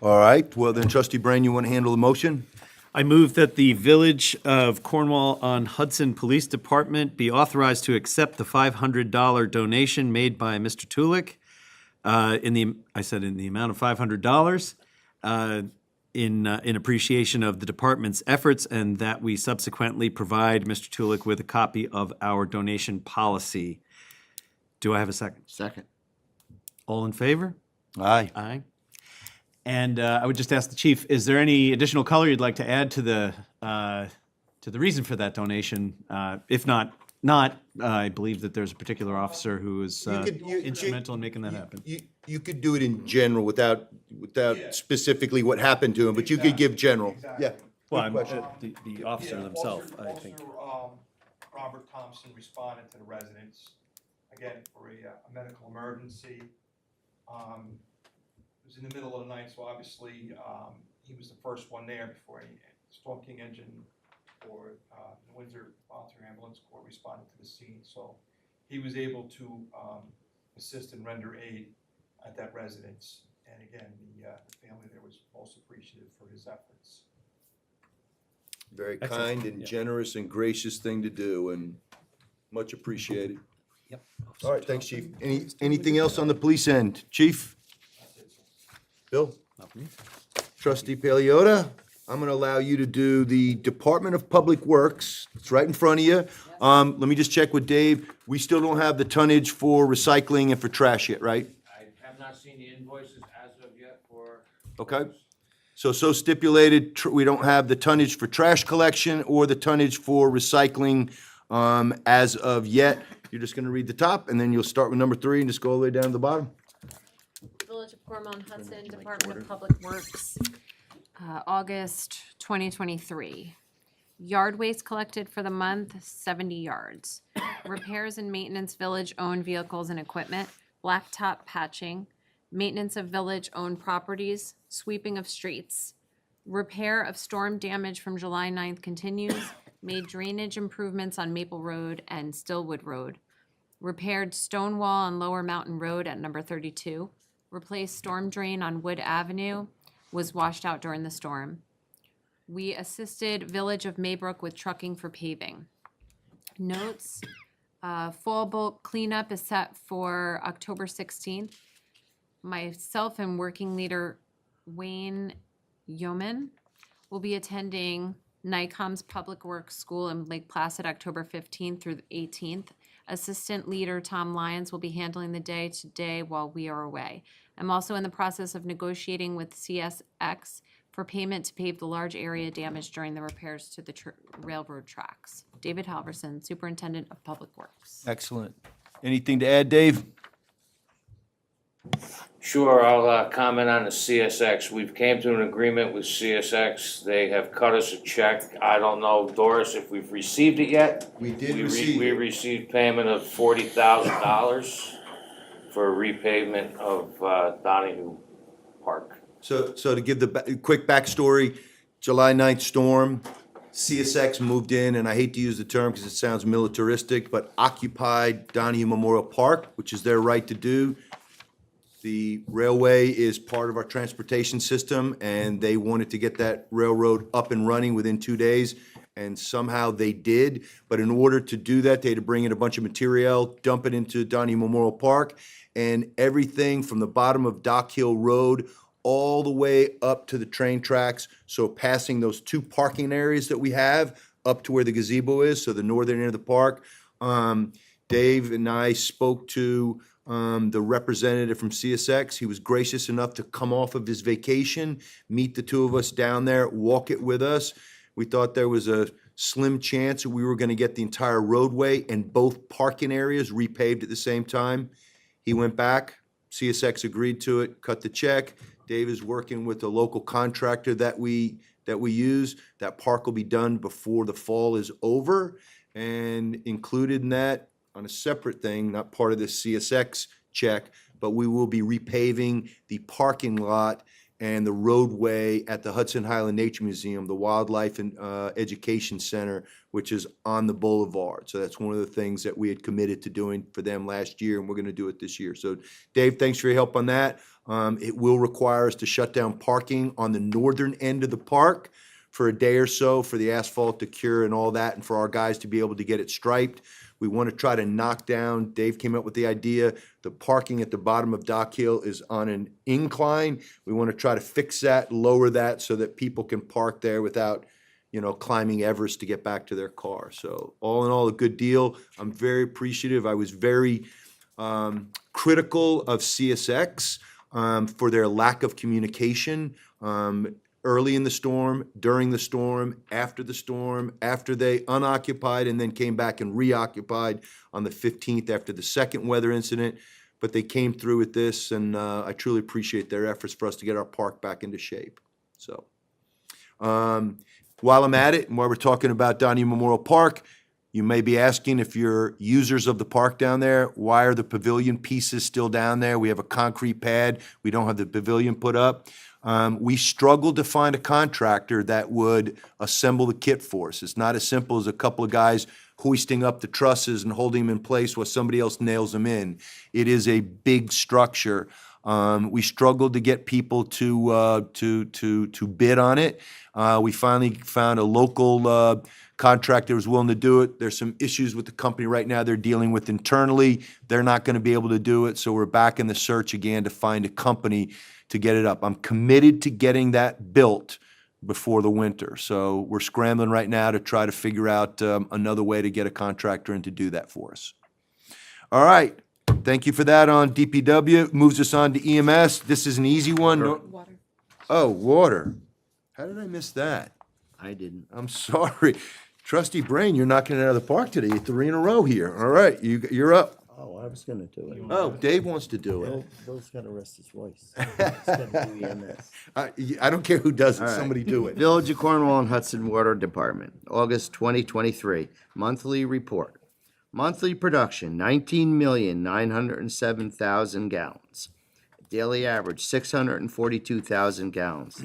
All right, well then, trustee Brain, you want to handle the motion? I move that the Village of Cornwall on Hudson Police Department be authorized to accept the $500 donation made by Mr. Tulik in the amount of $500 in appreciation of the department's efforts, and that we subsequently provide Mr. Tulik with a copy of our donation policy. Do I have a second? Second. All in favor? Aye. Aye. And I would just ask the chief, is there any additional color you'd like to add to the reason for that donation? If not, I believe that there's a particular officer who is instrumental in making that happen. You could do it in general without specifically what happened to him, but you could give general. Yeah. Well, Good question. the officer themselves, I think. Robert Thompson responded to the residents, again, for a medical emergency. It was in the middle of the night, so obviously, he was the first one there before Storm King engine or the Windsor Volunteer Ambulance Corps responded to the scene. So he was able to assist and render aid at that residence. And again, the family there was most appreciative for his efforts. Very Excellent. kind and generous and gracious thing to do, and much appreciated. Yep. All right, thanks, chief. Anything else on the police end? Chief? Bill? Not for me. Trustee Paleota, I'm gonna allow you to do the Department of Public Works. It's right in front of you. Let me just check with Dave. We still don't have the tonnage for recycling and for trash yet, right? I have not seen the invoices as of yet for. Okay. So stipulated, we don't have the tonnage for trash collection or the tonnage for recycling, as of yet. You're just gonna read the top, and then you'll start with number 3 and just go all the way down to the bottom. Village of Cornwall and Hudson, Department of Public Works, August 2023. Yard waste collected for the month, 70 yards. Repairs and maintenance village-owned vehicles and equipment, blacktop patching, maintenance of village-owned properties, sweeping of streets. Repair of storm damage from July 9th continues, made drainage improvements on Maple Road and Stillwood Road. Repaired stone wall on Lower Mountain Road at number 32. Replaced storm drain on Wood Avenue, was washed out during the storm. We assisted Village of Maybrook with trucking for paving. Notes, fall boat cleanup is set for October 16th. Myself and working leader Wayne Yeoman will be attending NICOM's Public Works School in Lake Placid, October 15th through the 18th. Assistant leader Tom Lyons will be handling the day today while we are away. I'm also in the process of negotiating with CSX for payment to pave the large area damaged during the repairs to the railroad tracks. David Halverson, Superintendent of Public Works. Excellent. Anything to add, Dave? Sure, I'll comment on the CSX. We've came to an agreement with CSX. They have cut us a check. I don't know, Doris, if we've received it yet. We did receive We it. received payment of $40,000 for repavement of Donahue Park. So to give the quick backstory, July 9th storm, CSX moved in, and I hate to use the term because it sounds militaristic, but occupied Donahue Memorial Park, which is their right to do. The railway is part of our transportation system, and they wanted to get that railroad up and running within 2 days, and somehow they did. But in order to do that, they had to bring in a bunch of material, dump it into Donahue Memorial Park, and everything from the bottom of Dock Hill Road all the way up to the train tracks. So passing those 2 parking areas that we have up to where the gazebo is, so the northern end of the park. Dave and I spoke to the representative from CSX. He was gracious enough to come off of his vacation, meet the 2 of us down there, walk it with us. We thought there was a slim chance that we were gonna get the entire roadway and both parking areas repaved at the same time. He went back, CSX agreed to it, cut the check. Dave is working with the local contractor that we use. That park will be done before the fall is over. And included in that, on a separate thing, not part of this CSX check, but we will be repaving the parking lot and the roadway at the Hudson Highland Nature Museum, the Wildlife and Education Center, which is on the boulevard. So that's one of the things that we had committed to doing for them last year, and we're gonna do it this year. So Dave, thanks for your help on that. It will require us to shut down parking on the northern end of the park for a day or so for the asphalt to cure and all that, and for our guys to be able to get it striped. We want to try to knock down, Dave came up with the idea, the parking at the bottom of Dock Hill is on an incline. We want to try to fix that, lower that so that people can park there without, climbing Everest to get back to their car. So all in all, a good deal. I'm very appreciative. I was very critical of CSX for their lack of communication. Early in the storm, during the storm, after they unoccupied and then came back and reoccupied on the 15th after the second weather incident. But they came through with this, and I truly appreciate their efforts for us to get our park back into shape. So, while I'm at it, and while we're talking about Donnie Memorial Park, you may be asking, if you're users of the park down there, why are the pavilion pieces still down there? We have a concrete pad. We don't have the pavilion put up. We struggled to find a contractor that would assemble the kit for us. It's not as simple as a couple of guys hoisting up the trusses and holding them in place while somebody else nails them in. It is a big structure. We struggled to get people to bid on it. We finally found a local contractor who was willing to do it. There's some issues with the company right now they're dealing with internally. They're not going to be able to do it, so we're back in the search again to find a company to get it up. I'm committed to getting that built before the winter. So we're scrambling right now to try to figure out another way to get a contractor in to do that for us. All right. Thank you for that on DPW. Moves us on to EMS. This is an easy one. Water. Oh, water. How did I miss that? I didn't. I'm sorry. Trustee Brain, you're knocking it out of the park today. 3 in a row here. All right, you're up. Oh, I was gonna do it. Oh, Dave wants to do it. Bill's gotta rest his voice. He's gonna do EMS. I don't care who does it. All right. Somebody do it. Village of Cornwall and Hudson Water Department, August 2023, monthly report. Monthly production, 19,907,000 gallons. Daily average, 642,000 gallons.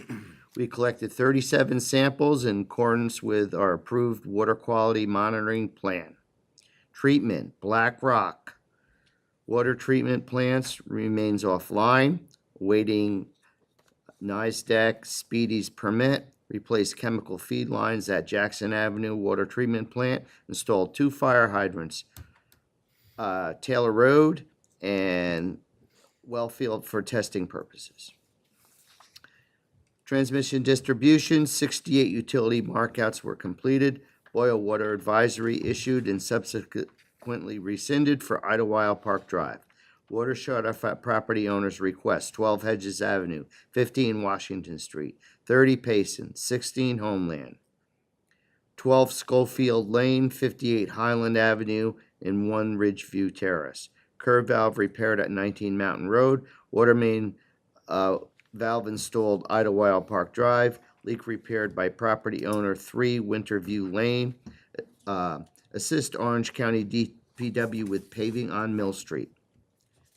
We collected 37 samples in accordance with our approved water quality monitoring plan. Treatment, Black Rock. Water treatment plants remains offline, waiting NISDAC Speedy's permit. Replaced chemical feed lines at Jackson Avenue Water Treatment Plant. Installed 2 fire hydrants, Taylor Road and Wellfield for testing purposes. Transmission distribution, 68 utility markouts were completed. Boil water advisory issued and subsequently rescinded for Idlewild Park Drive. Water shut off at property owner's request, 12 Hedges Avenue, 15 Washington Street, 30 Payson, 16 Homeland, 12 Schofield Lane, 58 Highland Avenue, and 1 Ridgeview Terrace. Curb valve repaired at 19 Mountain Road. Water main valve installed Idlewild Park Drive. Leak repaired by property owner 3 Winterview Lane. Assist Orange County DPW with paving on Mill Street.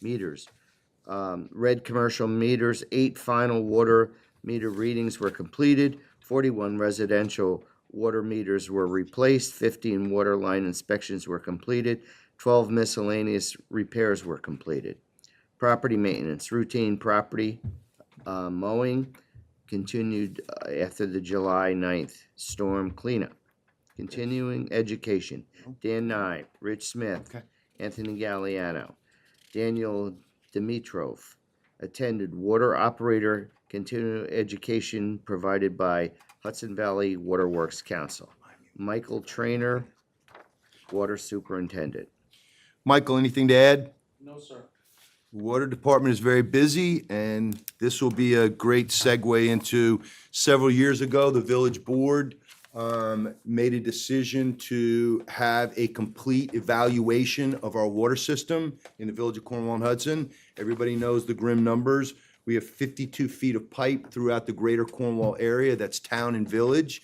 Meters. Red commercial meters, 8 final water meter readings were completed. 41 residential water meters were replaced. 15 water line inspections were completed. 12 miscellaneous repairs were completed. Property maintenance, routine property mowing continued after the July 9th storm cleanup. Continuing education, Dan Nye, Rich Smith, Anthony Galliano, Daniel Dimitrov attended water operator continuing education provided by Hudson Valley Waterworks Council. Michael Trainer, water superintendent. Michael, anything to add? No, sir. Water department is very busy, and this will be a great segue into several years ago, the village board made a decision to have a complete evaluation of our water system in the village of Cornwall and Hudson. Everybody knows the grim numbers. We have 52 feet of pipe throughout the greater Cornwall area. That's town and village.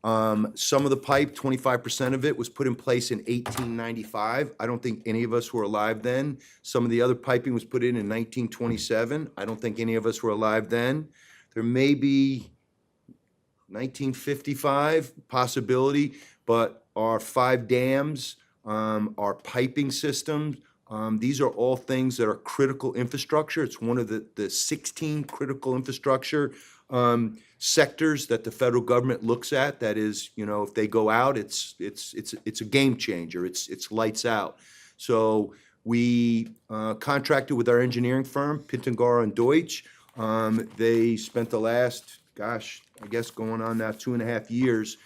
Some of the pipe, 25% of it was put in place in 1895. I don't think any of us were alive then. Some of the other piping was put in 1927. I don't think any of us were alive then. There may be 1955 possibility, but our 5 dams, our piping systems, these are all things that are critical infrastructure. It's one of the 16 critical infrastructure sectors that the federal government looks at. That is, if they go out, it's a game changer. It's lights out. So we contracted with our engineering firm, Pintengara and Deutsch. They spent the last, I guess going on now 2.5 years,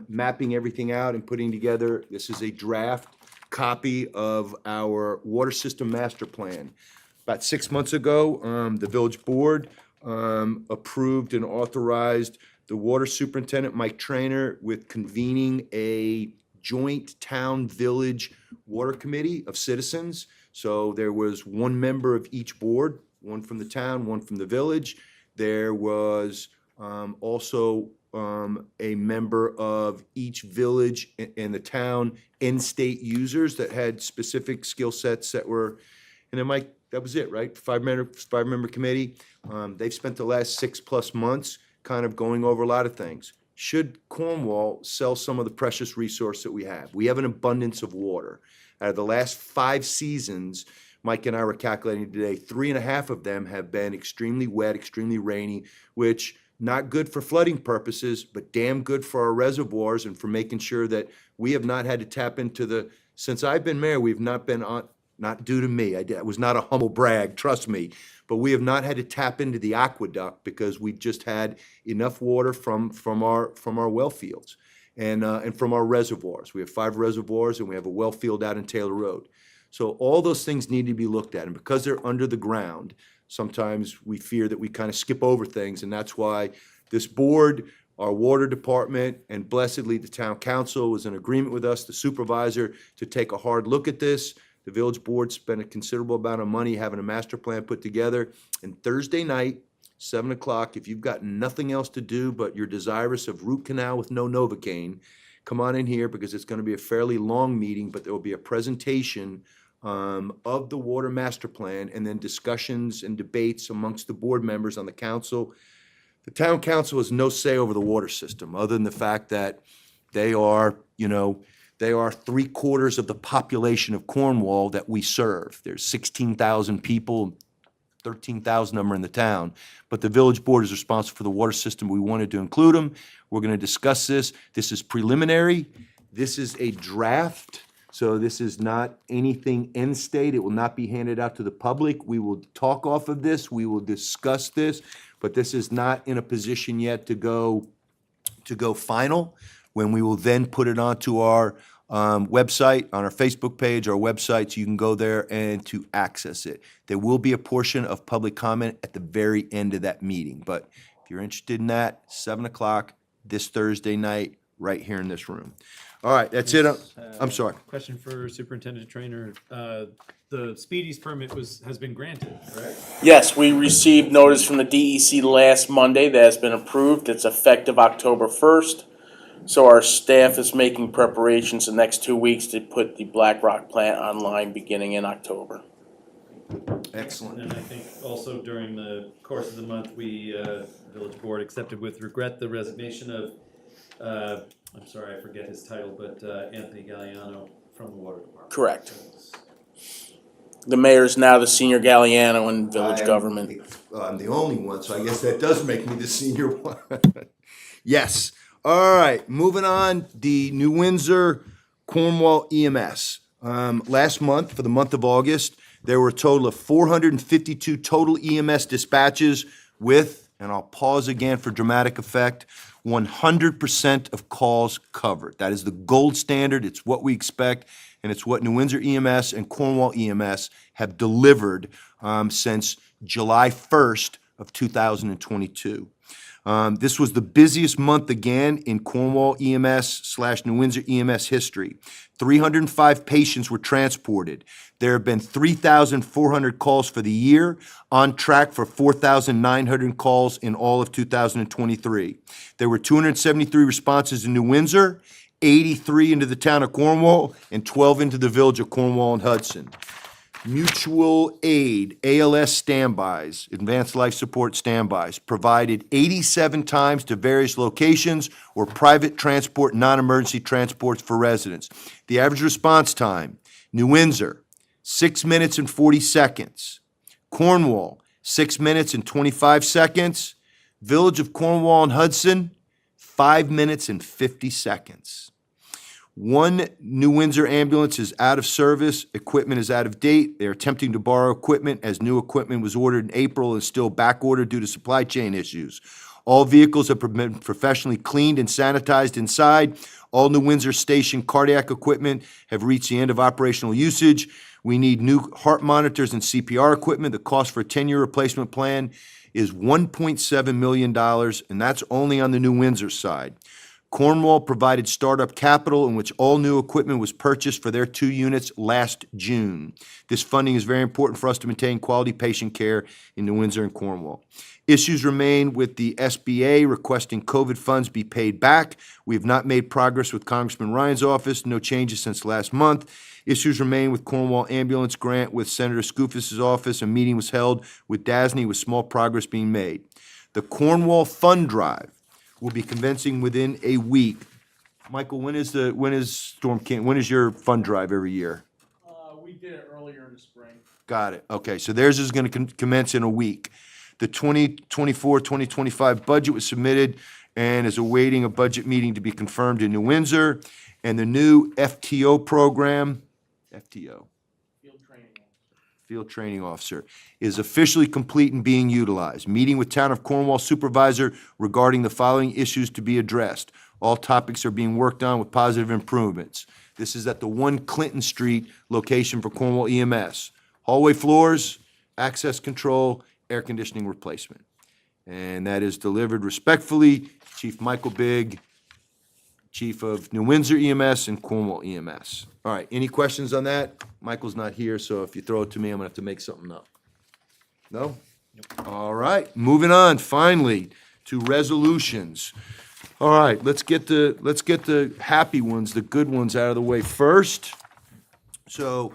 mapping everything out and putting together, this is a draft copy of our water system master plan. About 6 months ago, the village board approved and authorized the water superintendent, Mike Trainer, with convening a joint town-village water committee of citizens. So there was one member of each board, one from the town, one from the village. There was also a member of each village in the town, in-state users that had specific skill sets that were, and then Mike, that was it, right? Five-member committee. They've spent the last 6+ months kind of going over a lot of things. Should Cornwall sell some of the precious resource that we have? We have an abundance of water. Out of the last 5 seasons, Mike and I were calculating today, 3.5 of them have been extremely wet, extremely rainy, which not good for flooding purposes, but damn good for our reservoirs and for making sure that we have not had to tap into since I've been mayor, we've not been on, not due to me, it was not a humble brag, trust me, but we have not had to tap into the aqueduct because we've just had enough water from our well fields and from our reservoirs. We have 5 reservoirs and we have a well field out in Taylor Road. So all those things need to be looked at, and because they're under the ground, sometimes we fear that we kind of skip over things, and that's why this board, our water department, and blessedly the town council was in agreement with us, the supervisor, to take a hard look at this. The village board spent a considerable amount of money having a master plan put together, and Thursday night, 7 o'clock, if you've got nothing else to do but you're desirous of root canal with no Novocaine, come on in here because it's going to be a fairly long meeting, but there will be a presentation of the water master plan and then discussions and debates amongst the board members on the council. The town council has no say over the water system other than the fact that they are 3/4 of the population of Cornwall that we serve. There's 16,000 people, 13,000 of them are in the town. But the village board is responsible for the water system. We wanted to include them. We're going to discuss this. This is preliminary. This is a draft. So this is not anything end state. It will not be handed out to the public. We will talk off of this. We will discuss this, but this is not in a position yet to go final, when we will then put it onto our website, on our Facebook page, our website, so you can go there and to access it. There will be a portion of public comment at the very end of that meeting, but if you're interested in that, 7 o'clock this Thursday night, right here in this room. All right, that's it. I'm sorry. Question for Superintendent Trainer. The Speedies permit has been granted, correct? Yes, we received notice from the DEC last Monday that has been approved. It's effective October 1st. So our staff is making preparations the next 2 weeks to put the Black Rock plant online beginning in October. Excellent. And I think also during the course of the month, we, village board accepted with regret the resignation of, I'm sorry, I forget his title, but Anthony Galliano from the water department. Correct. The mayor is now the senior Galliano in village government. I'm the only one, so I guess that does make me the senior one. Yes. All right, moving on, the New Windsor Cornwall EMS. Last month, for the month of August, there were a total of 452 total EMS dispatches with, and I'll pause again for dramatic effect, 100% of calls covered. That is the gold standard. It's what we expect, and it's what New Windsor EMS and Cornwall EMS have delivered since July 1st of 2022. This was the busiest month again in Cornwall EMS/New Windsor EMS history. 305 patients were transported. There have been 3,400 calls for the year, on track for 4,900 calls in all of 2023. There were 273 responses in New Windsor, 83 into the town of Cornwall, and 12 into the village of Cornwall and Hudson. Mutual aid, ALS standbys, advanced life support standbys, provided 87 times to various locations or private transport, non-emergency transports for residents. The average response time, New Windsor, 6 minutes and 40 seconds. Cornwall, 6 minutes and 25 seconds. Village of Cornwall and Hudson, 5 minutes and 50 seconds. One New Windsor ambulance is out of service. Equipment is out of date. They're attempting to borrow equipment as new equipment was ordered in April and is still back ordered due to supply chain issues. All vehicles have been professionally cleaned and sanitized inside. All New Windsor station cardiac equipment have reached the end of operational usage. We need new heart monitors and CPR equipment. The cost for a 10-year replacement plan is $1.7 million, and that's only on the New Windsor side. Cornwall provided startup capital in which all new equipment was purchased for their 2 units last June. This funding is very important for us to maintain quality patient care in New Windsor and Cornwall. Issues remain with the SBA requesting COVID funds be paid back. We have not made progress with Congressman Ryan's office, no changes since last month. Issues remain with Cornwall ambulance grant with Senator Skoufis' office. A meeting was held with DASNY with small progress being made. The Cornwall Fund Drive will be commencing within a week. Michael, when is your fund drive every year? We did it earlier in the spring. Got it. Okay, so theirs is going to commence in a week. The 2024-2025 budget was submitted and is awaiting a budget meeting to be confirmed in New Windsor. And the new FTO program, Field Training Officer, is officially complete and being utilized. Meeting with Town of Cornwall Supervisor regarding the following issues to be addressed. All topics are being worked on with positive improvements. This is at the 1 Clinton Street location for Cornwall EMS. Hallway floors, access control, air conditioning replacement. And that is delivered respectfully, Chief Michael Bigg, Chief of New Windsor EMS and Cornwall EMS. All right, any questions on that? Michael's not here, so if you throw it to me, I'm gonna have to make something up. No? Nope. All right, moving on, finally, to resolutions. All right, let's get the happy ones, the good ones out of the way first. So,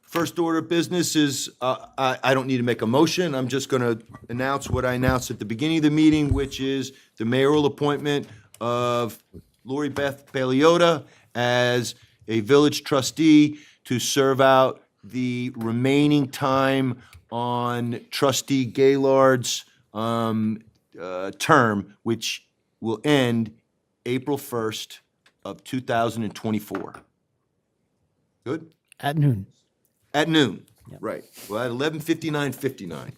first order of business is, I don't need to make a motion, I'm just gonna announce what I announced at the beginning of the meeting, which is the mayoral appointment of Lori Beth Bailiota as a village trustee to serve out the remaining time on trustee Gaylord's term, which will end April 1st of 2024. Good? At noon. At noon, right. Well, at 11:59:59.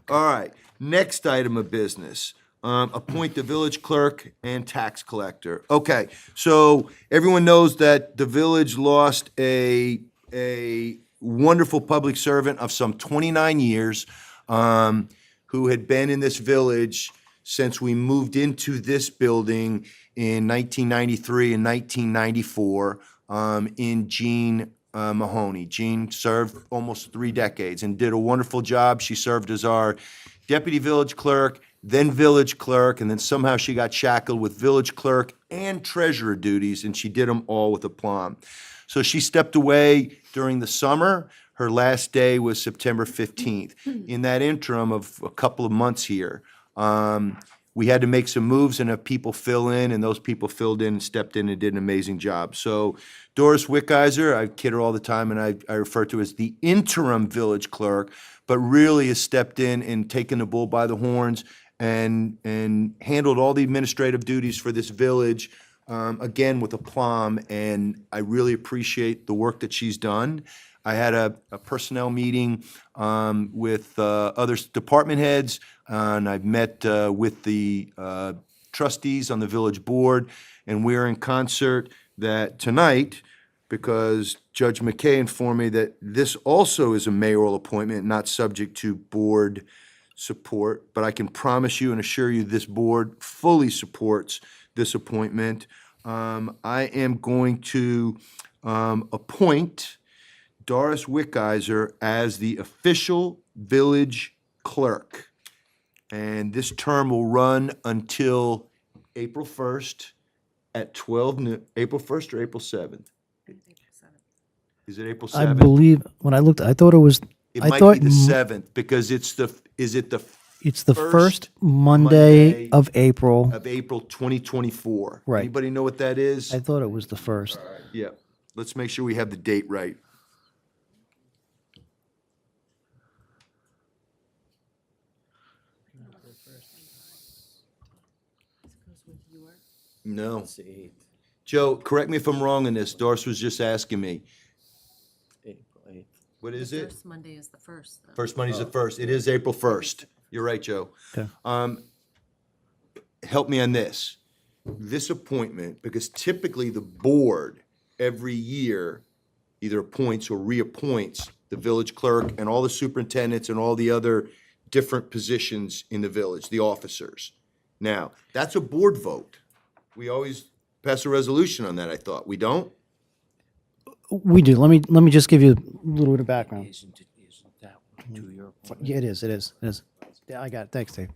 All right, next item of business. Appoint the village clerk and tax collector. Okay, so everyone knows that the village lost a wonderful public servant of some 29 years, who had been in this village since we moved into this building in 1993 and 1994, in Jean Mahoney. Jean served almost 3 decades and did a wonderful job. She served as our deputy village clerk, then village clerk, and then somehow she got shackled with village clerk and treasurer duties, and she did them all with aplomb. So she stepped away during the summer. Her last day was September 15th. In that interim of a couple of months here, we had to make some moves and have people fill in, and those people filled in and stepped in and did an amazing job. So Doris Wickizer, I kid her all the time, and I refer to as the interim village clerk, but really has stepped in and taken the bull by the horns and handled all the administrative duties for this village, again, with aplomb, and I really appreciate the work that she's done. I had a personnel meeting with other department heads, and I've met with the trustees on the village board, and we're in concert that tonight, because Judge McKay informed me that this also is a mayoral appointment, not subject to board support, but I can promise you and assure you this board fully supports this appointment. I am going to appoint Doris Wickizer as the official village clerk. And this term will run until April 1st at 12 noon. April 1st or April 7th? Is it April 7th? I believe, when I looked, I thought it was, It I might thought be the 7th because it's the, is it the it's the first first Monday Monday of April. of April 2024? Right. Anybody know what that is? I thought it was the first. Yeah, let's make sure we have the date right. No. It's the 8th, Joe, correct me if I'm wrong on this. Doris was just asking me. April 8th. What is it? First Monday is the first, though. First Monday's the first. It is April 1st. You're right, Joe. Okay. Help me on this. This appointment, because typically the board every year either appoints or reappoints the village clerk and all the superintendents and all the other different positions in the village, the officers. Now, that's a board vote. We always pass a resolution on that, I thought. We don't? We do. Let me just give you a little bit of background. Isn't that 2-year appointment? Yeah, it is. Yeah, I got it. Thanks, Dave.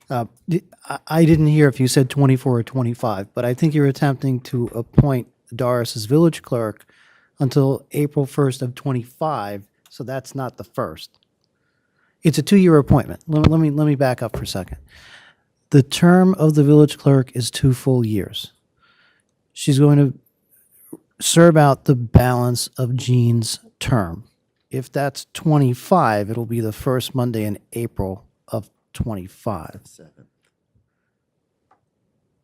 I didn't hear if you said 24 or 25, but I think you're attempting to appoint Doris as village clerk until April 1st of 25, so that's not the first. It's a 2-year appointment. Let me back up for a second. The term of the village clerk is 2 full years. She's going to serve out the balance of Jean's term. If that's 25, it'll be the first Monday in April of 25. 7th.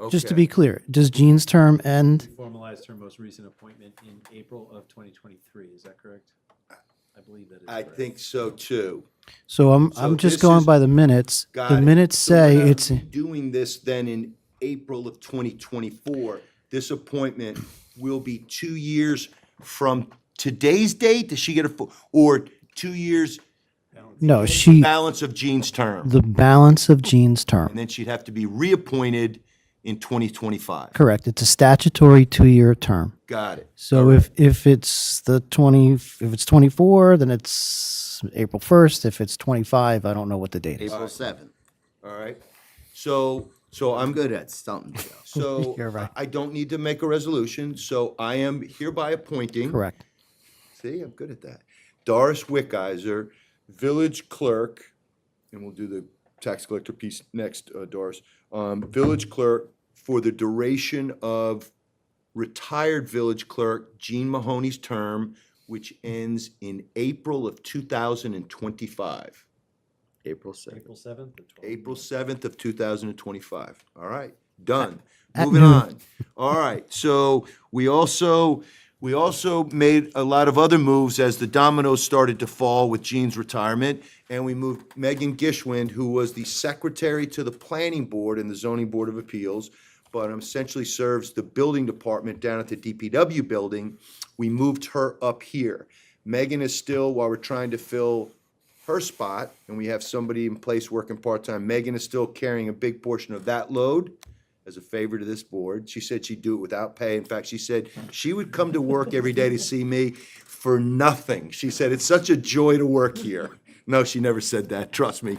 Just to Okay. be clear, does Jean's term end? Formalized her most recent appointment in April of 2023, is that correct? I believe that is I correct. think so too. So I'm So just this going is- by the minutes. Got The it. minutes So we're say gonna it's, be doing this then in April of 2024. This appointment will be 2 years from today's date? Does she get a full, or 2 years no, she, balance of Jean's term? the balance of Jean's And term. then she'd have to be reappointed in 2025. Correct. It's a statutory 2-year term. Got it. So if it's if it's 24, then it's April 1st. If it's 25, I don't know what the date is. April 7th. All right. So I'm Good at something, Joe. So You're right. I don't need to make a resolution, so I am hereby appointing. Correct. See, I'm good at that. Doris Wickizer, village clerk, and we'll do the tax collector piece next, Doris. Village clerk for the duration of retired village clerk Jean Mahoney's term, which ends in April of 2025. April 7th. April 7th or 12th? April 7th of 2025. All right, done. At Moving noon. on. All right, so we also made a lot of other moves as the dominoes started to fall with Jean's retirement, and we moved Megan Gishwind, who was the secretary to the planning board and the zoning board of appeals, but essentially serves the building department down at the DPW building. We moved her up here. Megan is still, while we're trying to fill her spot, and we have somebody in place working part-time, Megan is still carrying a big portion of that load as a favor to this board. She said she'd do it without pay. In fact, she said she would come to work every day to see me for nothing. She said, it's such a joy to work here. No, she never said that, trust me.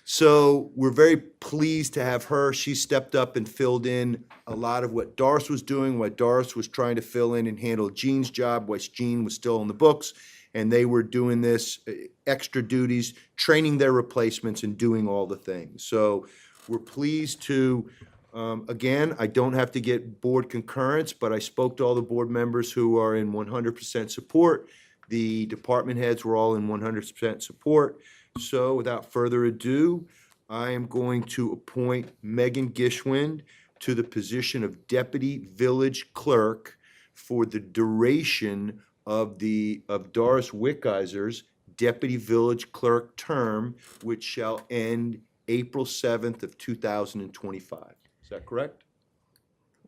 So we're very pleased to have her. She stepped up and filled in a lot of what Doris was doing, what Doris was trying to fill in and handle Jean's job, which Jean was still in the books. And they were doing this extra duties, training their replacements and doing all the things. So we're pleased to, again, I don't have to get board concurrence, but I spoke to all the board members who are in 100% support. The department heads were all in 100% support. So without further ado, I am going to appoint Megan Gishwind to the position of Deputy Village Clerk for the duration of Doris Wickizer's Deputy Village Clerk term, which shall end April 7th of 2025. Is that correct?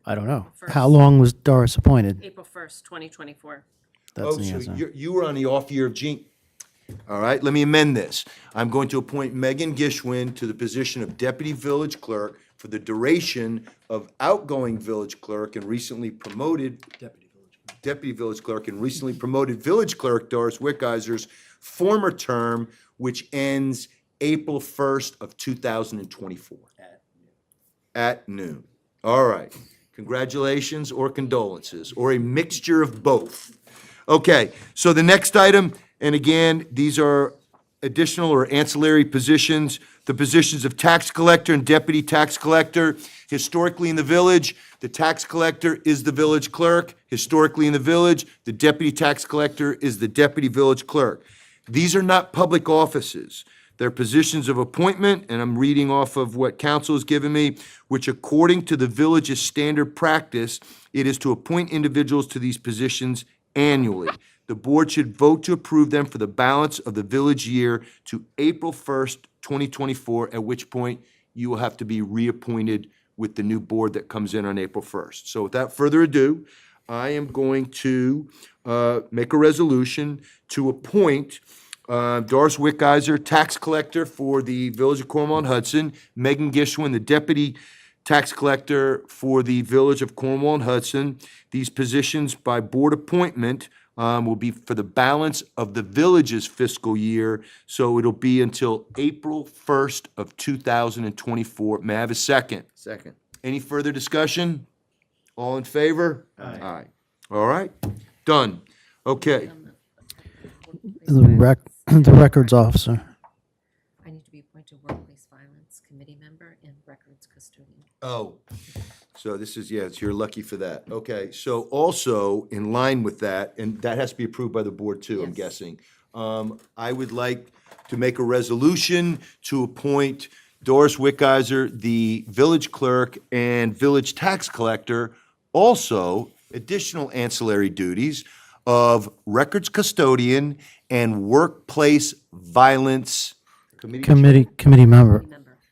I don't know. First. How long was Doris appointed? April 1st, 2024. That's Oh, the so answer. you were on the off year of Jean. All right, let me amend this. I'm going to appoint Megan Gishwin to the position of Deputy Village Clerk for the duration of outgoing Village Clerk and recently promoted Deputy Village Clerk and recently promoted Village Clerk Doris Wickheiser's former term, which ends April 1st of 2024. At noon. All right. Congratulations or condolences, or a mixture of both. Okay, so the next item, and again, these are additional or ancillary positions, the positions of tax collector and deputy tax collector. Historically in the village, the tax collector is the village clerk. Historically in the village, the deputy tax collector is the deputy village clerk. These are not public offices. They're positions of appointment, and I'm reading off of what council has given me, which according to the village's standard practice, it is to appoint individuals to these positions annually. The board should vote to approve them for the balance of the village year to April 1st, 2024, at which point you will have to be reappointed with the new board that comes in on April 1st. So without further ado, I am going to make a resolution to appoint Doris Wickheiser, tax collector for the Village of Cornwall and Hudson, Megan Gishwin, the deputy tax collector for the Village of Cornwall and Hudson. These positions by board appointment will be for the balance of the village's fiscal year, so it'll be until April 1st of 2024. May I have a second? Second. Any further discussion? All in favor? Aye. All right, done. Okay. The records officer. I need to be appointed workplace violence committee member and records custodian. Oh, so this is, it's you're lucky for that. Okay, so also in line with that, and that has to be approved by the board too, I'm Yes. guessing. I would like to make a resolution to appoint Doris Wickheiser, the village clerk and village tax collector, also additional ancillary duties of records custodian and workplace violence Committee member.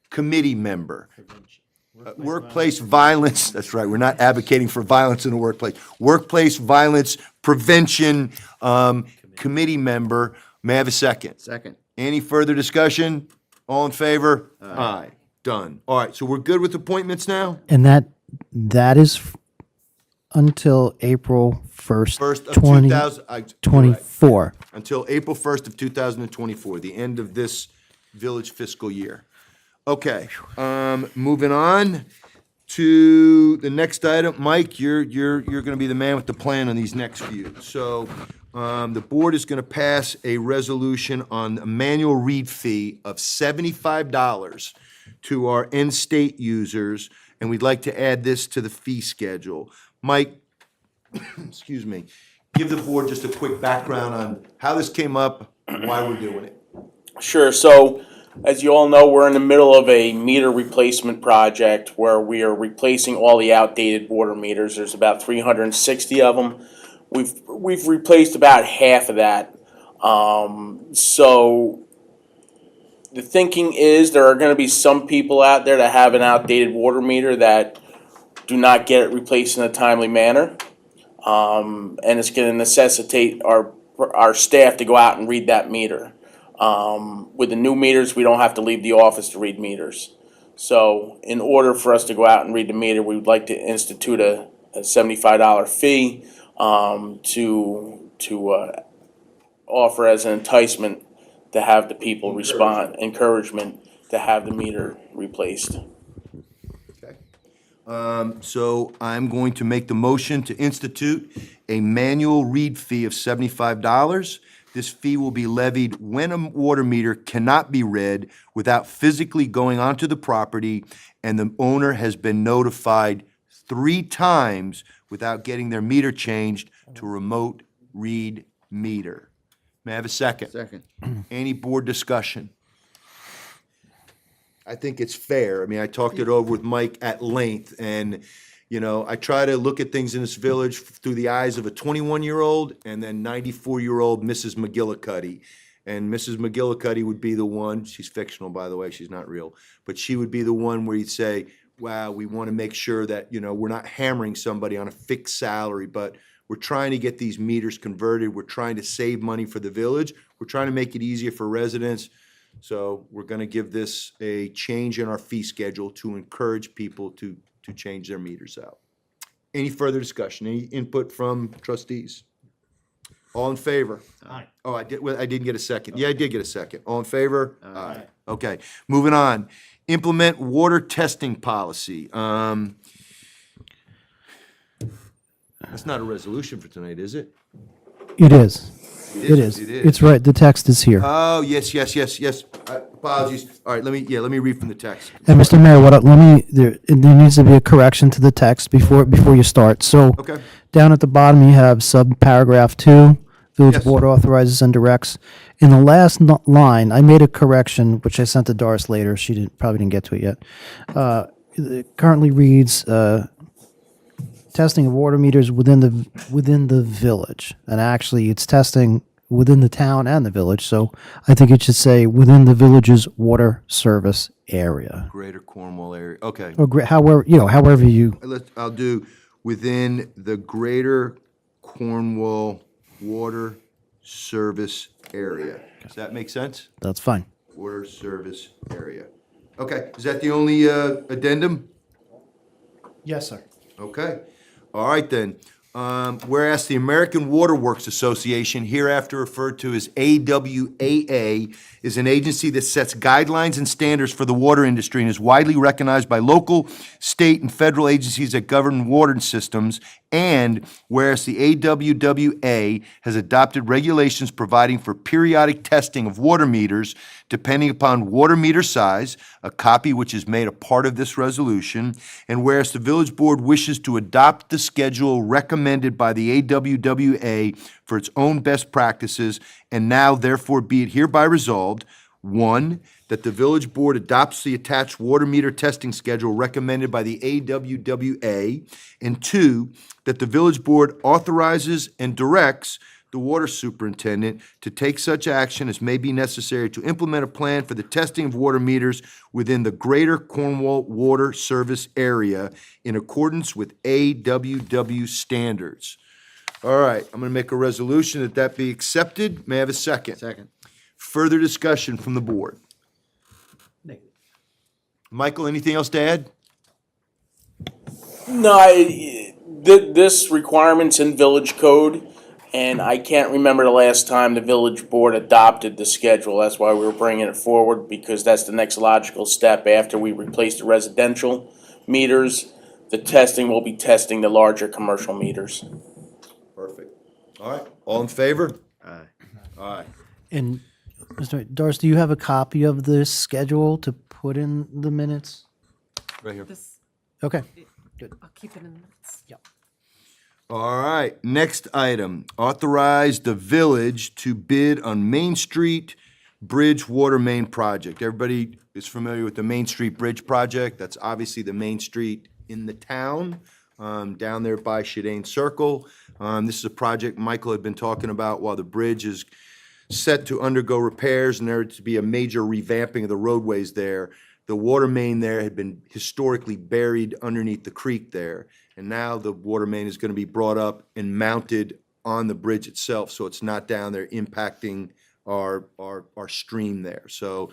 committee member. Workplace violence, that's right, we're not advocating for violence in the workplace. Workplace violence prevention committee member. May I have a second? Second. Any further discussion? All in favor? Aye. Done. All right, so we're good with appointments now? And that is until April 1st, First of 2024. 2024. Until April 1st of 2024, the end of this village fiscal year. Okay, moving on to the next item. Mike, you're gonna be the man with the plan on these next few. So, the board is gonna pass a resolution on a manual read fee of $75 to our in-state users, and we'd like to add this to the fee schedule. Mike, excuse me, give the board just a quick background on how this came up, and why we're doing it. Sure. So, as you all know, we're in the middle of a meter replacement project where we are replacing all the outdated water meters. There's about 360 of them. We've replaced about half of that. So the thinking is there are going to be some people out there that have an outdated water meter that do not get it replaced in a timely manner, and it's going to necessitate our staff to go out and read that meter. With the new meters, we don't have to leave the office to read meters. So in order for us to go out and read the meter, we would like to institute a $75 fee to offer as an enticement to have the people respond, encouragement to have the meter replaced. Okay. So I'm going to make the motion to institute a manual read fee of $75. This fee will be levied when a water meter cannot be read without physically going onto the property and the owner has been notified 3 times without getting their meter changed to a remote read meter. May I have a second? Second. Any board discussion? I think it's fair. I mean, I talked it over with Mike at length, and, you know, I try to look at things in this village through the eyes of a 21-year-old and then 94-year-old Mrs. McGillicuddy. And Mrs. McGillicuddy would be the one, she's fictional, by the way, she's not real, but she would be the one where you'd say, wow, we want to make sure that, you know, we're not hammering somebody on a fixed salary, but We're trying to get these meters converted. We're trying to save money for the village. We're trying to make it easier for residents. So we're gonna give this a change in our fee schedule to encourage people to change their meters out. Any further discussion? Any input from trustees? All in favor? Aye. Oh, I didn't get a second. Yeah, I did get a second. All in favor? Aye. Okay, moving on. Implement water testing policy. That's not a resolution for tonight, is it? It is. It It is. It is. It's right. The text is here. Oh, yes. Apologies. All right, let me read from the text. And Mr. Mayor, there needs to be a correction to the text before you start. So Okay. down at the bottom, you have sub-paragraph 2, village Yes. board authorizes and directs. In the last line, I made a correction, which I sent to Doris later. She probably didn't get to it yet. It currently reads, testing of water meters within the village. And actually, it's testing within the town and the village. So I think it should say within the village's water service area. Greater Cornwall area, okay. Or however you, I'll do within the greater Cornwall water service area. Does that make sense? that's fine. Water service area. Okay, is that the only addendum? Yes, sir. Okay, all right then. Whereas the American Water Works Association, hereafter referred to as AWAA, is an agency that sets guidelines and standards for the water industry and is widely recognized by local, state, and federal agencies that govern water systems. And whereas the AWWA has adopted regulations providing for periodic testing of water meters depending upon water meter size, a copy which is made a part of this resolution, and whereas the village board wishes to adopt the schedule recommended by the AWWA for its own best practices, and now therefore be it hereby resolved, 1, that the village board adopts the attached water meter testing schedule recommended by the AWWA, and 2, that the village board authorizes and directs the water superintendent to take such action as may be necessary to implement a plan for the testing of water meters within the greater Cornwall water service area in accordance with AWW standards. All right, I'm gonna make a resolution that be accepted. May I have a second? Second. Further discussion from the board. Michael, anything else to add? No, this requirement's in village code, and I can't remember the last time the village board adopted the schedule. That's why we were bringing it forward, because that's the next logical step after we replace the residential meters. The testing will be testing the larger commercial meters. Perfect. All right, all in favor? Aye. Aye. And Mr. Doris, do you have a copy of this schedule to put in the minutes? Right here. This, Okay. I'll keep it in the minutes. All right, next item, authorize the village to bid on Main Street Bridge Water Main Project. Everybody is familiar with the Main Street Bridge Project. That's obviously the main street in the town, down there by Shadane Circle. This is a project Michael had been talking about while the bridge is set to undergo repairs and there to be a major revamping of the roadways there. The water main there had been historically buried underneath the creek there. And now the water main is gonna be brought up and mounted on the bridge itself, so it's not down there impacting our stream there. So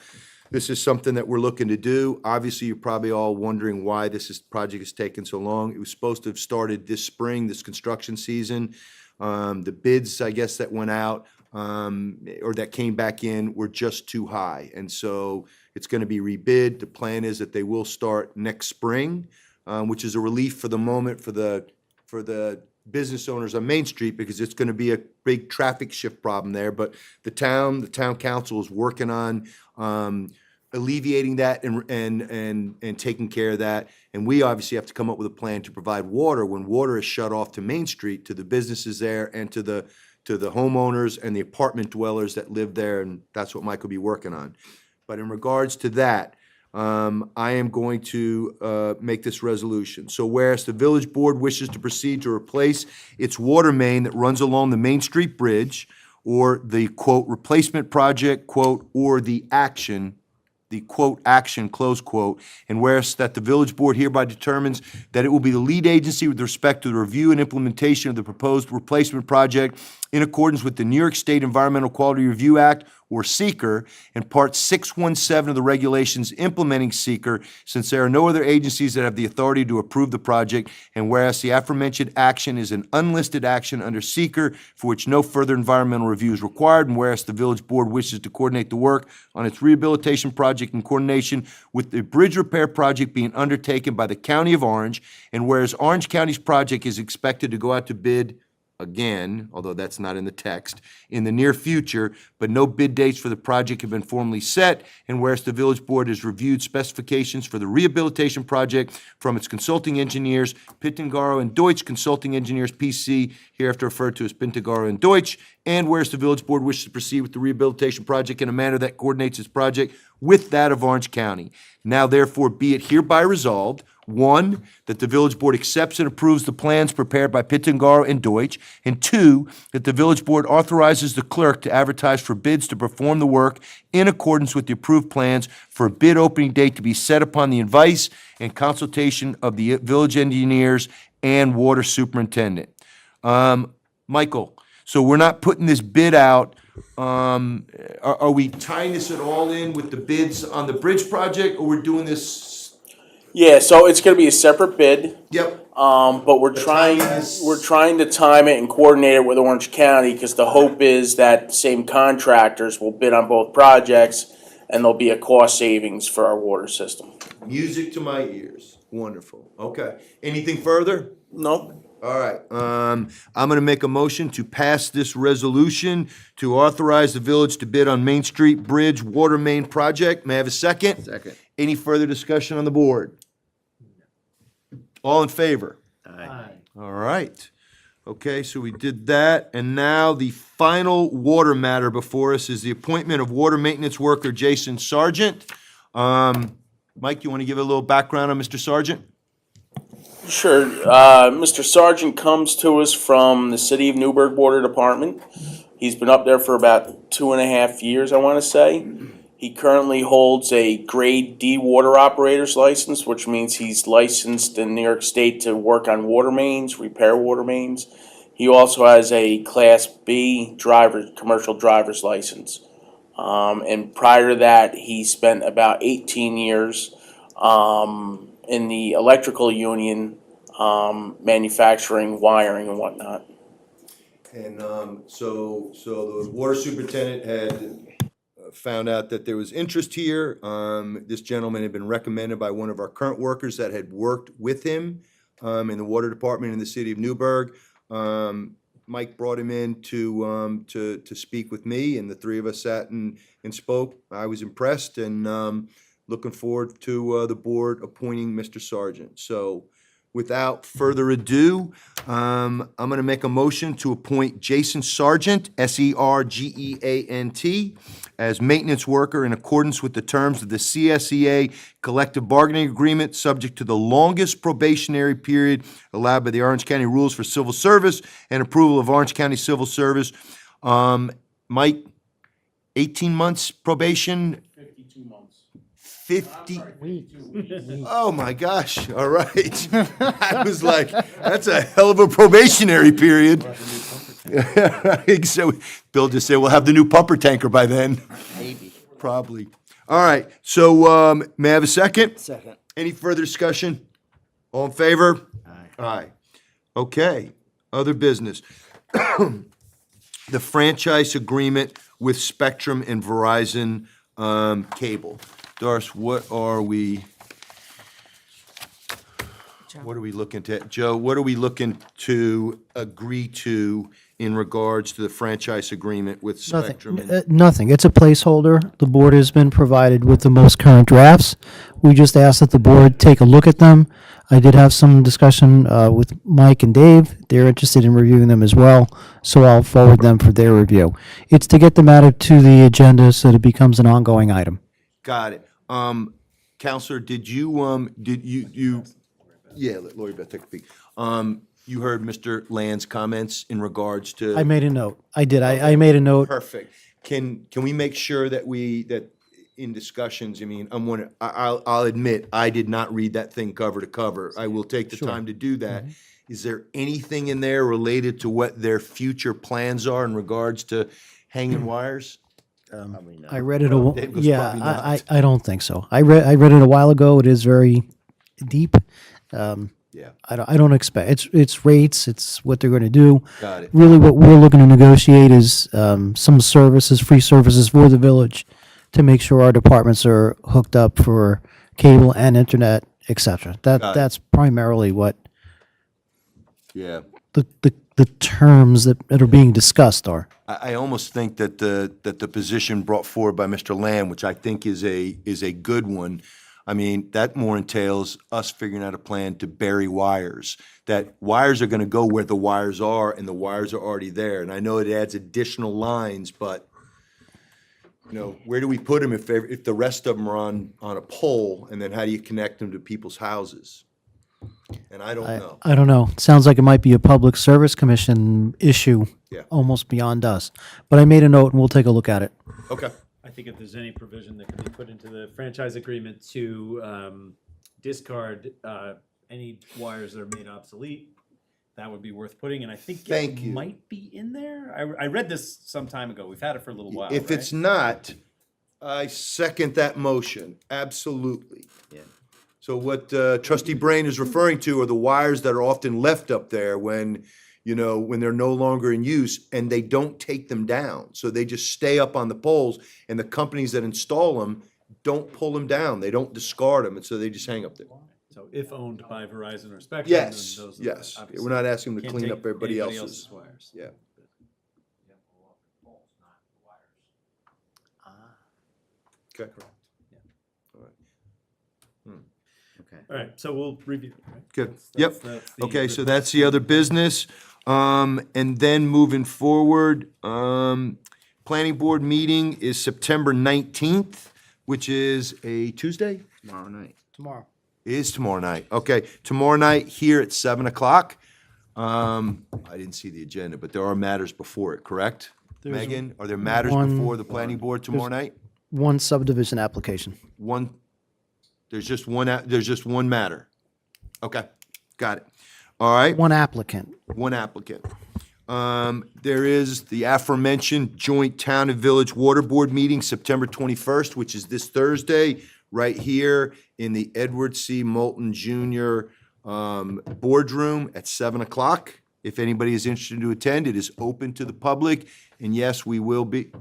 this is something that we're looking to do. Obviously, you're probably all wondering why project has taken so long. It was supposed to have started this spring, this construction season. The bids, I guess, that went out, or that came back in were just too high. And so it's gonna be rebid. The plan is that they will start next spring, which is a relief for the moment for the business owners on Main Street, because it's gonna be a big traffic shift problem there. But the town council is working on alleviating that and taking care of that. And we obviously have to come up with a plan to provide water when water is shut off to Main Street, to the businesses there and to the homeowners and the apartment dwellers that live there, and that's what Mike will be working on. But in regards to that, I am going to make this resolution. So whereas the village board wishes to proceed to replace its water main that runs along the Main Street Bridge, or the, quote, replacement project, quote, or the action, the quote action, close quote, and whereas that the village board hereby determines that it will be the lead agency with respect to the review and implementation of the proposed replacement project in accordance with the New York State Environmental Quality Review Act, or SEQR, and Part 617 of the regulations implementing SEQR, since there are no other agencies that have the authority to approve the project, and whereas the aforementioned action is an unlisted action under SEQR for which no further environmental review is required, and whereas the village board wishes to coordinate the work on its rehabilitation project in coordination with the bridge repair project being undertaken by the County of Orange, and whereas Orange County's project is expected to go out to bid again, although that's not in the text, in the near future, but no bid dates for the project have been formally set, and whereas the village board has reviewed specifications for the rehabilitation project from its consulting engineers, Pitangaro and Deutsch Consulting Engineers, PC, hereafter referred to as Pitangaro and Deutsch, and whereas the village board wishes to proceed with the rehabilitation project in a manner that coordinates its project with that of Orange County. Now therefore be it hereby resolved, 1, that the village board accepts and approves the plans prepared by Pitangaro and Deutsch, and 2, that the village board authorizes the clerk to advertise for bids to perform the work in accordance with the approved plans for a bid opening date to be set upon the advice and consultation of the village engineers and water superintendent. Michael, so we're not putting this bid out. Are we tying this at all in with the bids on the bridge project, or we're doing this? Yeah, so it's gonna be a separate bid. Yep. But we're trying to time it and coordinate it with Orange County, because the hope is that the same contractors will bid on both projects, and there'll be a cost savings for our water system. Music to my ears. Wonderful. Okay. Anything further? No? All right. I'm going to make a motion to pass this resolution to authorize the village to bid on Main Street Bridge Water Main Project. May I have a second? Second. Any further discussion on the board? All in favor? Aye. All right. Okay, so we did that, and now the final water matter before us is the appointment of water maintenance worker Jason Sargent. Mike, you want to give a little background on Mr. Sargent? Sure. Mr. Sargent comes to us from the City of Newburgh Water Department. He's been up there for about 2.5 years, I want to say. He currently holds a Grade D water operator's license, which means he's licensed in New York State to work on water mains, repair water mains. He also has a Class B commercial driver's license. And prior to that, he spent about 18 years in the electrical union, manufacturing, wiring, and whatnot. And so the water superintendent had found out that there was interest here. This gentleman had been recommended by one of our current workers that had worked with him in the water department in the city of Newburgh. Mike brought him in to speak with me, and the three of us sat and spoke. I was impressed, and looking forward to the board appointing Mr. Sargent. So without further ado, I'm going to make a motion to appoint Jason Sargent, Sergeant, as maintenance worker in accordance with the terms of the CSEA collective bargaining agreement, subject to the longest probationary period allowed by the Orange County Rules for Civil Service and approval of Orange County Civil Service. Mike, 18 months probation? 52 months. 50. Oh my gosh, all right. I was like, that's a hell of a probationary period. So Bill just said, we'll have the new pumper tanker by then. Maybe. Probably. All right, so may I have a second? Second. Any further discussion? All in favor? Aye. Aye. Okay, other business. The franchise agreement with Spectrum and Verizon Cable. Doris, what are we looking to, Joe, what are we looking to agree to in regards to the franchise agreement with Spectrum? Nothing. It's a placeholder. The board has been provided with the most current drafts. We just ask that the board take a look at them. I did have some discussion with Mike and Dave. They're interested in reviewing them as well, so I'll forward them for their review. It's to get them added to the agenda so that it becomes an ongoing item. Got it. Counselor, did you, yeah, let Lori Beth take a peek. You heard Mr. Land's comments in regards to? I made a note. I did. I made a note. Perfect. Can we make sure that in discussions, I mean, I'll admit, I did not read that thing cover to cover. I will take the time to do that. Is there anything in there related to what their future plans are in regards to hanging wires? Probably not. I read it Dave goes, yeah, "Probably not." I don't think so. I read it a while ago. It is very deep. Yeah, I don't expect, it's rates, it's what they're gonna do. got it. Really, what we're looking to negotiate is, some services, free services for the village to make sure our departments are hooked up for cable and internet, et cetera. Got it. That's primarily what Yeah. the terms that are being discussed are. I almost think that the position brought forward by Mr. Lamb, which I think is a good one. I mean, that more entails us figuring out a plan to bury wires. That wires are gonna go where the wires are, and the wires are already there. And I know it adds additional lines, but, you know, where do we put them if the rest of them are on a pole? And then how do you connect them to people's houses? And I don't know. I don't know. Sounds like it might be a Public Service Commission issue, Yeah. almost beyond us. But I made a note and we'll take a look at it. Okay. I think if there's any provision that could be put into the franchise agreement to discard any wires that are made obsolete, that would be worth putting, and I think Thank it you. might be in there. I read this some time ago. We've had it for a little while, If it's right? not, I second that motion, absolutely. Yeah. So what trustee Brain is referring to are the wires that are often left up there when, you know, when they're no longer in use, and they don't take them down. So they just stay up on the poles, and the companies that install them don't pull them down. They don't discard them, and so they just hang up there. So if owned by Verizon or Spectrum, Yes, then those are yes. obviously We're not asking them to can't clean take up everybody anybody else's. wires. Yeah. Okay. Okay. All right, so we'll review. Right? Good. That's- Yep. that's the Okay, so report. that's the other business. And then moving forward, planning board meeting is September 19th, which is a Tuesday? Tomorrow night. Tomorrow. It is tomorrow night. Okay, tomorrow night here at 7 o'clock. I didn't see the agenda, but there are matters before it, correct? There's Megan, are there matters one- before the planning board tomorrow night? One subdivision application. There's just one matter. Okay, got it. All right. One applicant. One applicant. There is the aforementioned joint town and village water board meeting, September 21st, which is this Thursday, right here in the Edward C. Moulton Jr. Boardroom at 7 o'clock. If anybody is interested to attend, it is open to the public. And yes, we will be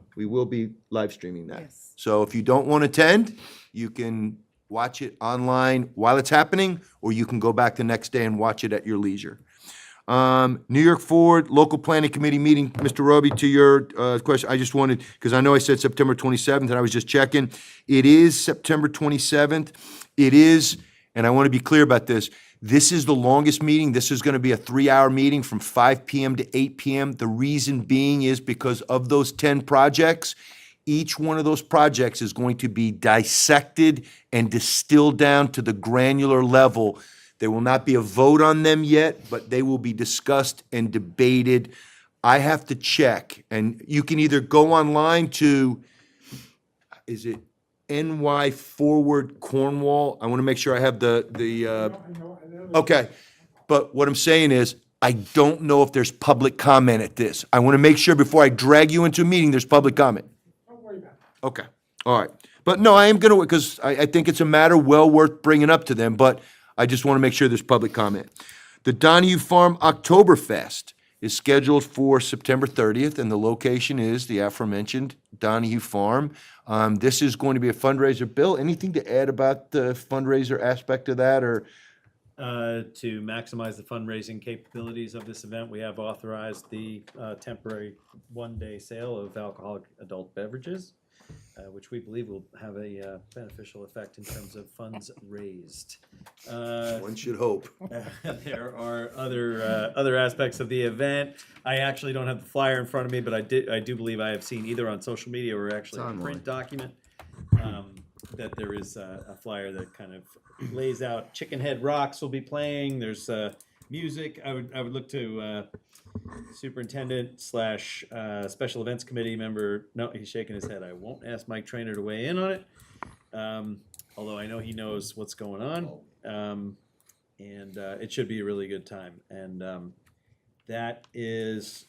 live streaming that. Yes. So if you don't want to attend, you can watch it online while it's happening, or you can go back the next day and watch it at your leisure. New York Forward Local Planning Committee meeting, Mr. Roby, to your question, I just wanted, because I know I said September 27th, and I was just checking. It is September 27th. It is, and I want to be clear about this, this is the longest meeting. This is going to be a 3-hour meeting from 5 p.m. to 8 p.m. The reason being is because of those 10 projects, each one of those projects is going to be dissected and distilled down to the granular level. There will not be a vote on them yet, but they will be discussed and debated. I have to check, and you can either go online to, is it NY Forward Cornwall? I want to make sure I have okay. But what I'm saying is, I don't know if there's public comment at this. I want to make sure before I drag you into a meeting, there's public comment. Okay, all right. But no, I am going to, because I think it's a matter well worth bringing up to them, but I just want to make sure there's public comment. The Donahue Farm Oktoberfest is scheduled for September 30th, and the location is the aforementioned Donahue Farm. This is going to be a fundraiser. Bill, anything to add about the fundraiser aspect of that, or? To maximize the fundraising capabilities of this event, we have authorized the temporary one-day sale of alcoholic adult beverages, which we believe will have a beneficial effect in terms of funds raised. One should hope. There are other aspects of the event. I actually don't have the flyer in front of me, but I do believe I have seen either on social media or actually a print document that there is a flyer that kind of lays out Chicken Head Rocks will be playing. There's music, I would look to superintendent slash special events committee member. No, he's shaking his head. I won't ask Mike Trainer to weigh in on it. Although I know he knows what's going on. And it should be a really good time. And that is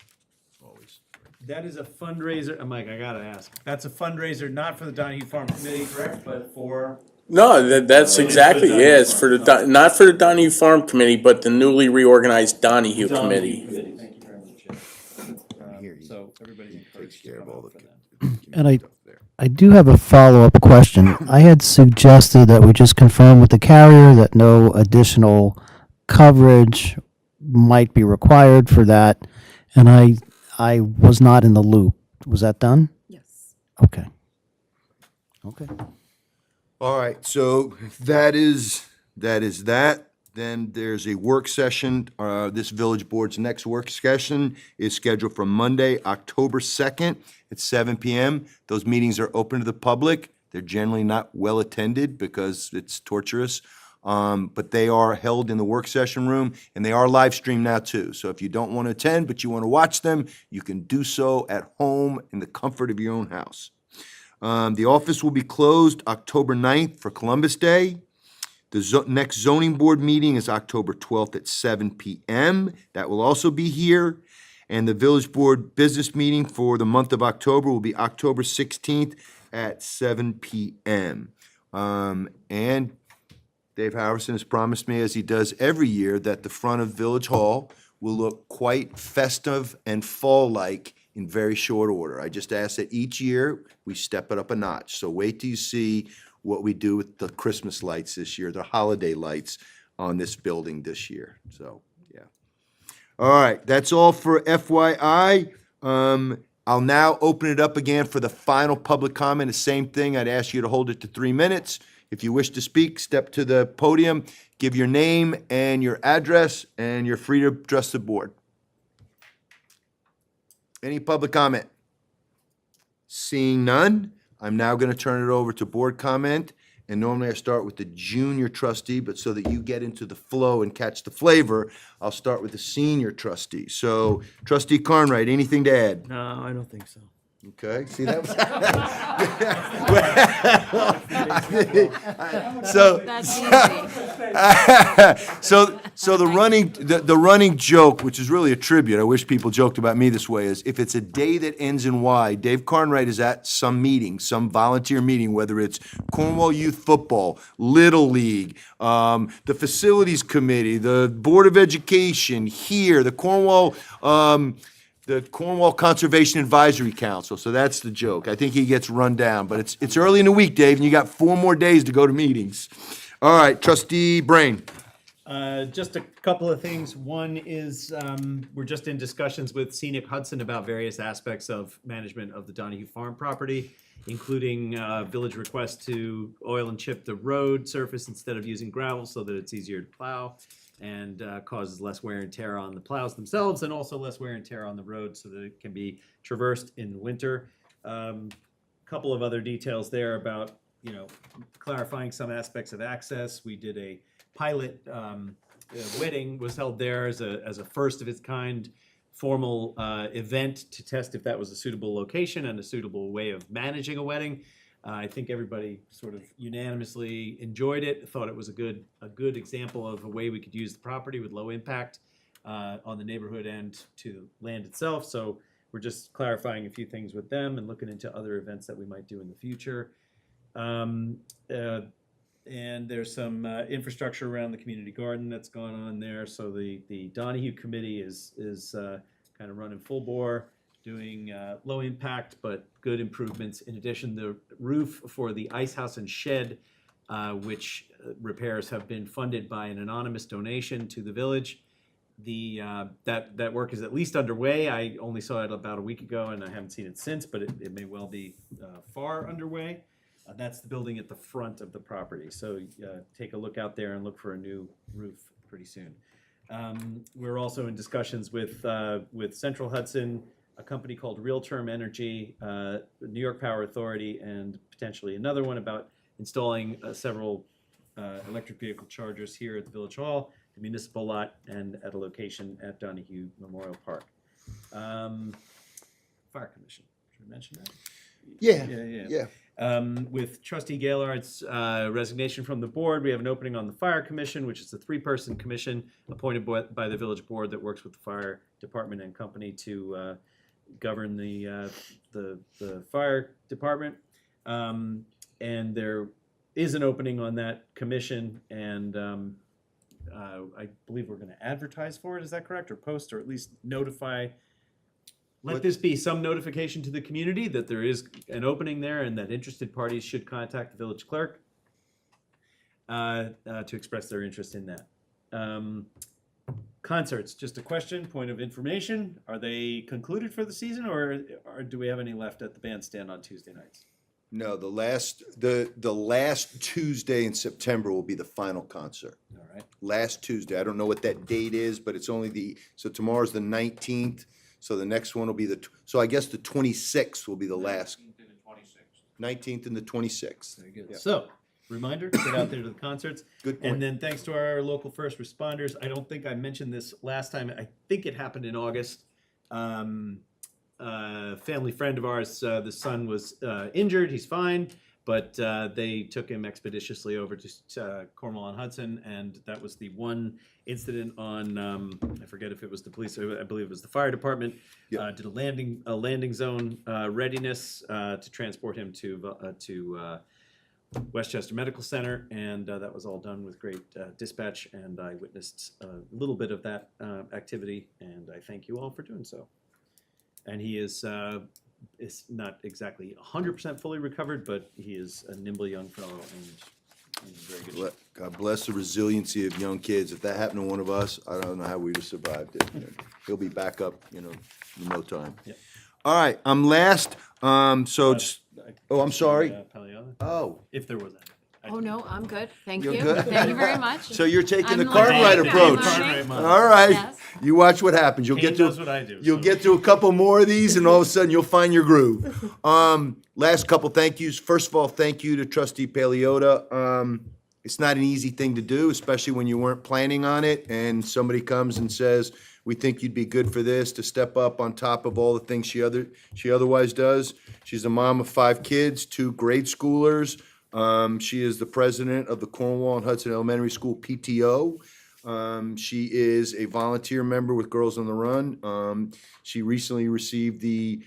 a fundraiser. Mike, I gotta ask. That's a fundraiser not for the Donahue Farm Committee, correct? But for No, that's exactly, yeah, it's for the, not for the Donahue Farm Committee, but the newly reorganized Donahue Committee. Thank you very much. Here, he So everybody's takes encouraged to care of come all out the for that. And I- stuff there. I do have a follow-up question. I had suggested that we just confirm with the carrier that no additional coverage might be required for that, and I was not in the loop. Was that done? Yes. Okay. Okay. All right, so that is that. Then there's a work session. This village board's next work session is scheduled for Monday, October 2nd at 7 p.m. Those meetings are open to the public. They're generally not well attended because it's torturous. But they are held in the work session room, and they are live streamed now too. So if you don't want to attend, but you want to watch them, you can do so at home in the comfort of your own house. The office will be closed October 9th for Columbus Day. The next zoning board meeting is October 12th at 7 p.m. That will also be here. And the village board business meeting for the month of October will be October 16th at 7 p.m. And Dave Harrison has promised me, as he does every year, that the front of Village Hall will look quite festive and fall-like in very short order. I just ask that each year we step it up a notch. So wait till you see what we do with the Christmas lights this year, the holiday lights on this building this year. So, yeah. All right, that's all for FYI. I'll now open it up again for the final public comment. The same thing, I'd ask you to hold it to 3 minutes. If you wish to speak, step to the podium, give your name and your address, and you're free to address the board. Any public comment? Seeing none, I'm now going to turn it over to board comment. And normally I start with the junior trustee, but so that you get into the flow and catch the flavor, I'll start with the senior trustee. So, Trustee Carnwright, anything to add? No, I don't think so. Okay, see that was. So, That's easy. so the running joke, which is really a tribute, I wish people joked about me this way, is if it's a day that ends in Y, Dave Carnwright is at some meeting, some volunteer meeting, whether it's Cornwall Youth Football, Little League, the Facilities Committee, the Board of Education, here, the Cornwall Conservation Advisory Council, so that's the joke. I think he gets run down, but it's early in the week, Dave, and you got 4 more days to go to meetings. All right, Trustee Brain. Just a couple of things. One is, we're just in discussions with Scenic Hudson about various aspects of management of the Donahue Farm property, including village request to oil and chip the road surface instead of using gravel so that it's easier to plow and causes less wear and tear on the plows themselves, and also less wear and tear on the road so that it can be traversed in winter. Couple of other details there about, clarifying some aspects of access. We did a pilot wedding was held there as a first of its kind formal event to test if that was a suitable location and a suitable way of managing a wedding. I think everybody sort of unanimously enjoyed it, thought it was a good example of a way we could use the property with low impact on the neighborhood and to land itself. So we're just clarifying a few things with them and looking into other events that we might do in the future. And there's some infrastructure around the community garden that's gone on there. So the Donahue Committee is kind of running full bore, doing low impact but good improvements. In addition, the roof for the ice house and shed, which repairs have been funded by an anonymous donation to the village. That work is at least underway. I only saw it about a week ago, and I haven't seen it since, but it may well be far underway. That's the building at the front of the property. So take a look out there and look for a new roof pretty soon. We're also in discussions with Central Hudson, a company called Real Term Energy, the New York Power Authority, and potentially another one about installing several electric vehicle chargers here at the Village Hall the municipal lot and at a location at Donahue Memorial Park. Fire Commission, should I mention that? Yeah. With Trustee Gaylord's resignation from the board, we have an opening on the Fire Commission, which is a three-person commission appointed by the village board that works with the fire department and company to govern the fire department. And there is an opening on that commission, and I believe we're going to advertise for it. Is that correct? Or post, or at least notify. Let this be some notification to the community that there is an opening there and that interested parties should contact the village clerk to express their interest in that. Concerts, just a question, point of information. Are they concluded for the season, or do we have any left at the bandstand on Tuesday nights? No, the last Tuesday in September will be the final concert. All right. Last Tuesday. I don't know what that date is, but it's only so tomorrow's the 19th. So the next one will be so I guess the 26th will be the last. 19th and the 26th. Very good. Yeah. So, reminder, get out there to the concerts. Good point. And then thanks to our local first responders, I don't think I mentioned this last time. I think it happened in August. Family friend of ours, the son was injured. He's fine, but they took him expeditiously over to Cornwall on Hudson, and that was the one incident on I forget if it was the police, I believe it was the fire department. Yep. Did a landing zone readiness to transport him to Westchester Medical Center, and that was all done with great dispatch. And I witnessed a little bit of that activity, and I thank you all for doing so. And he is not exactly 100% fully recovered, but he is a nimble young fellow and in very good shape. God bless the resiliency of young kids. If that happened to one of us, I don't know how we'd have survived it. He'll be back up, in no time. Yep. All right, I'm last. I'm sorry. Paliana, Oh, if there was any. Oh, no, I'm good. Thank you. You're good? Thank you very much. so you're taking the I'm Cartwright learning. approach. I'm learning. Cartwright model. All right, Yes. you watch what happens. You'll Kane get to does what I do. You'll so. get to a couple more of these, and all of a sudden you'll find your groove. Last couple thank yous. First of all, thank you to Trustee Paliota. It's not an easy thing to do, especially when you weren't planning on it, and somebody comes and says, "We think you'd be good for this," to step up on top of all the things she otherwise does. She's a mom of 5 kids, 2 grade schoolers. She is the president of the Cornwall and Hudson Elementary School PTO. She is a volunteer member with Girls on the Run. She recently received the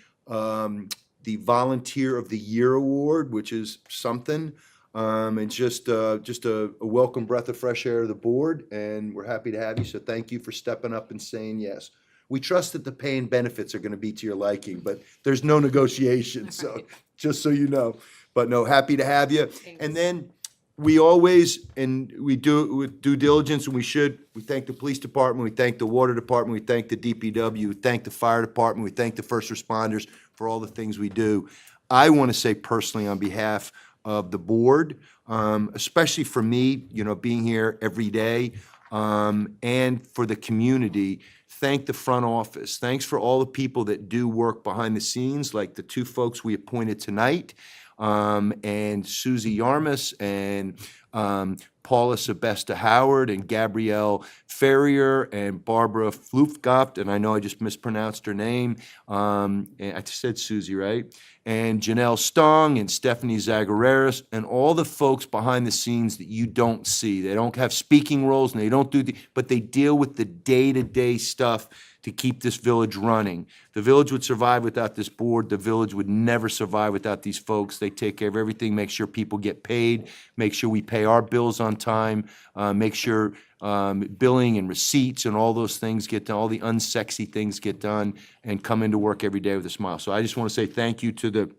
Volunteer of the Year award, which is something. And just a welcome breath of fresh air to the board, and we're happy to have you. So thank you for stepping up and saying yes. We trust that the pay and benefits are going to be to your liking, but there's no negotiation. So just so you know. But no, happy to have you. And then we always, and we do it with due diligence, and we thank the police department, we thank the water department, we thank the DPW, we thank the fire department, we thank the first responders for all the things we do. I want to say personally on behalf of the board, especially for me, being here every day, and for the community, thank the front office. Thanks for all the people that do work behind the scenes, like the 2 folks we appointed tonight. And Susie Yarmus and Paula Sebesta Howard and Gabrielle Ferrier and Barbara Flufgaft, and I know I just mispronounced her name. And I just said Susie, right? And Janelle Stong and Stephanie Zagareras and all the folks behind the scenes that you don't see. They don't have speaking roles and they don't but they deal with the day-to-day stuff to keep this village running. The village would survive without this board. The village would never survive without these folks. They take care of everything, make sure people get paid, make sure we pay our bills on time, make sure billing and receipts and all those things get done, all the unsexy things get done, and come into work every day with a smile. So I just want to say thank you to the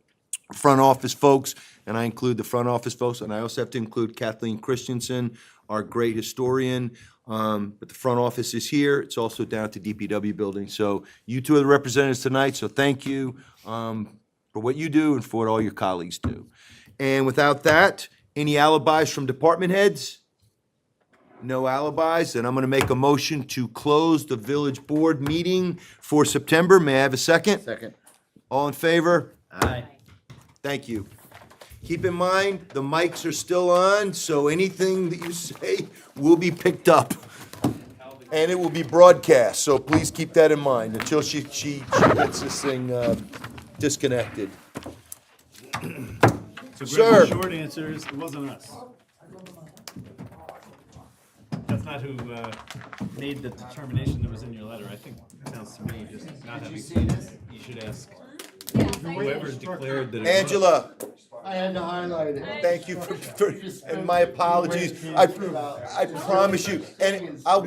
front office folks, and I include the front office folks, and I also have to include Kathleen Christensen, our great historian. But the front office is here. It's also down at the DPW building. So you 2 are the representatives tonight, so thank you for what you do and for what all your colleagues do. And without that, any alibis from department heads? No alibis, and I'm going to make a motion to close the village board meeting for September. May I have a second? Second. All in favor? Aye. Thank you. Keep in mind, the mics are still on, so anything that you say will be picked up. And it will be broadcast, so please keep that in mind until she gets this thing disconnected. So Sir. Greg, the short answer is, it wasn't us. That's not who made the determination that was in your letter. I think it sounds to me just not having seen it. You should ask whoever declared that it was. Angela, I had to highlight it. thank you for and my apologies. I promise you, and I'll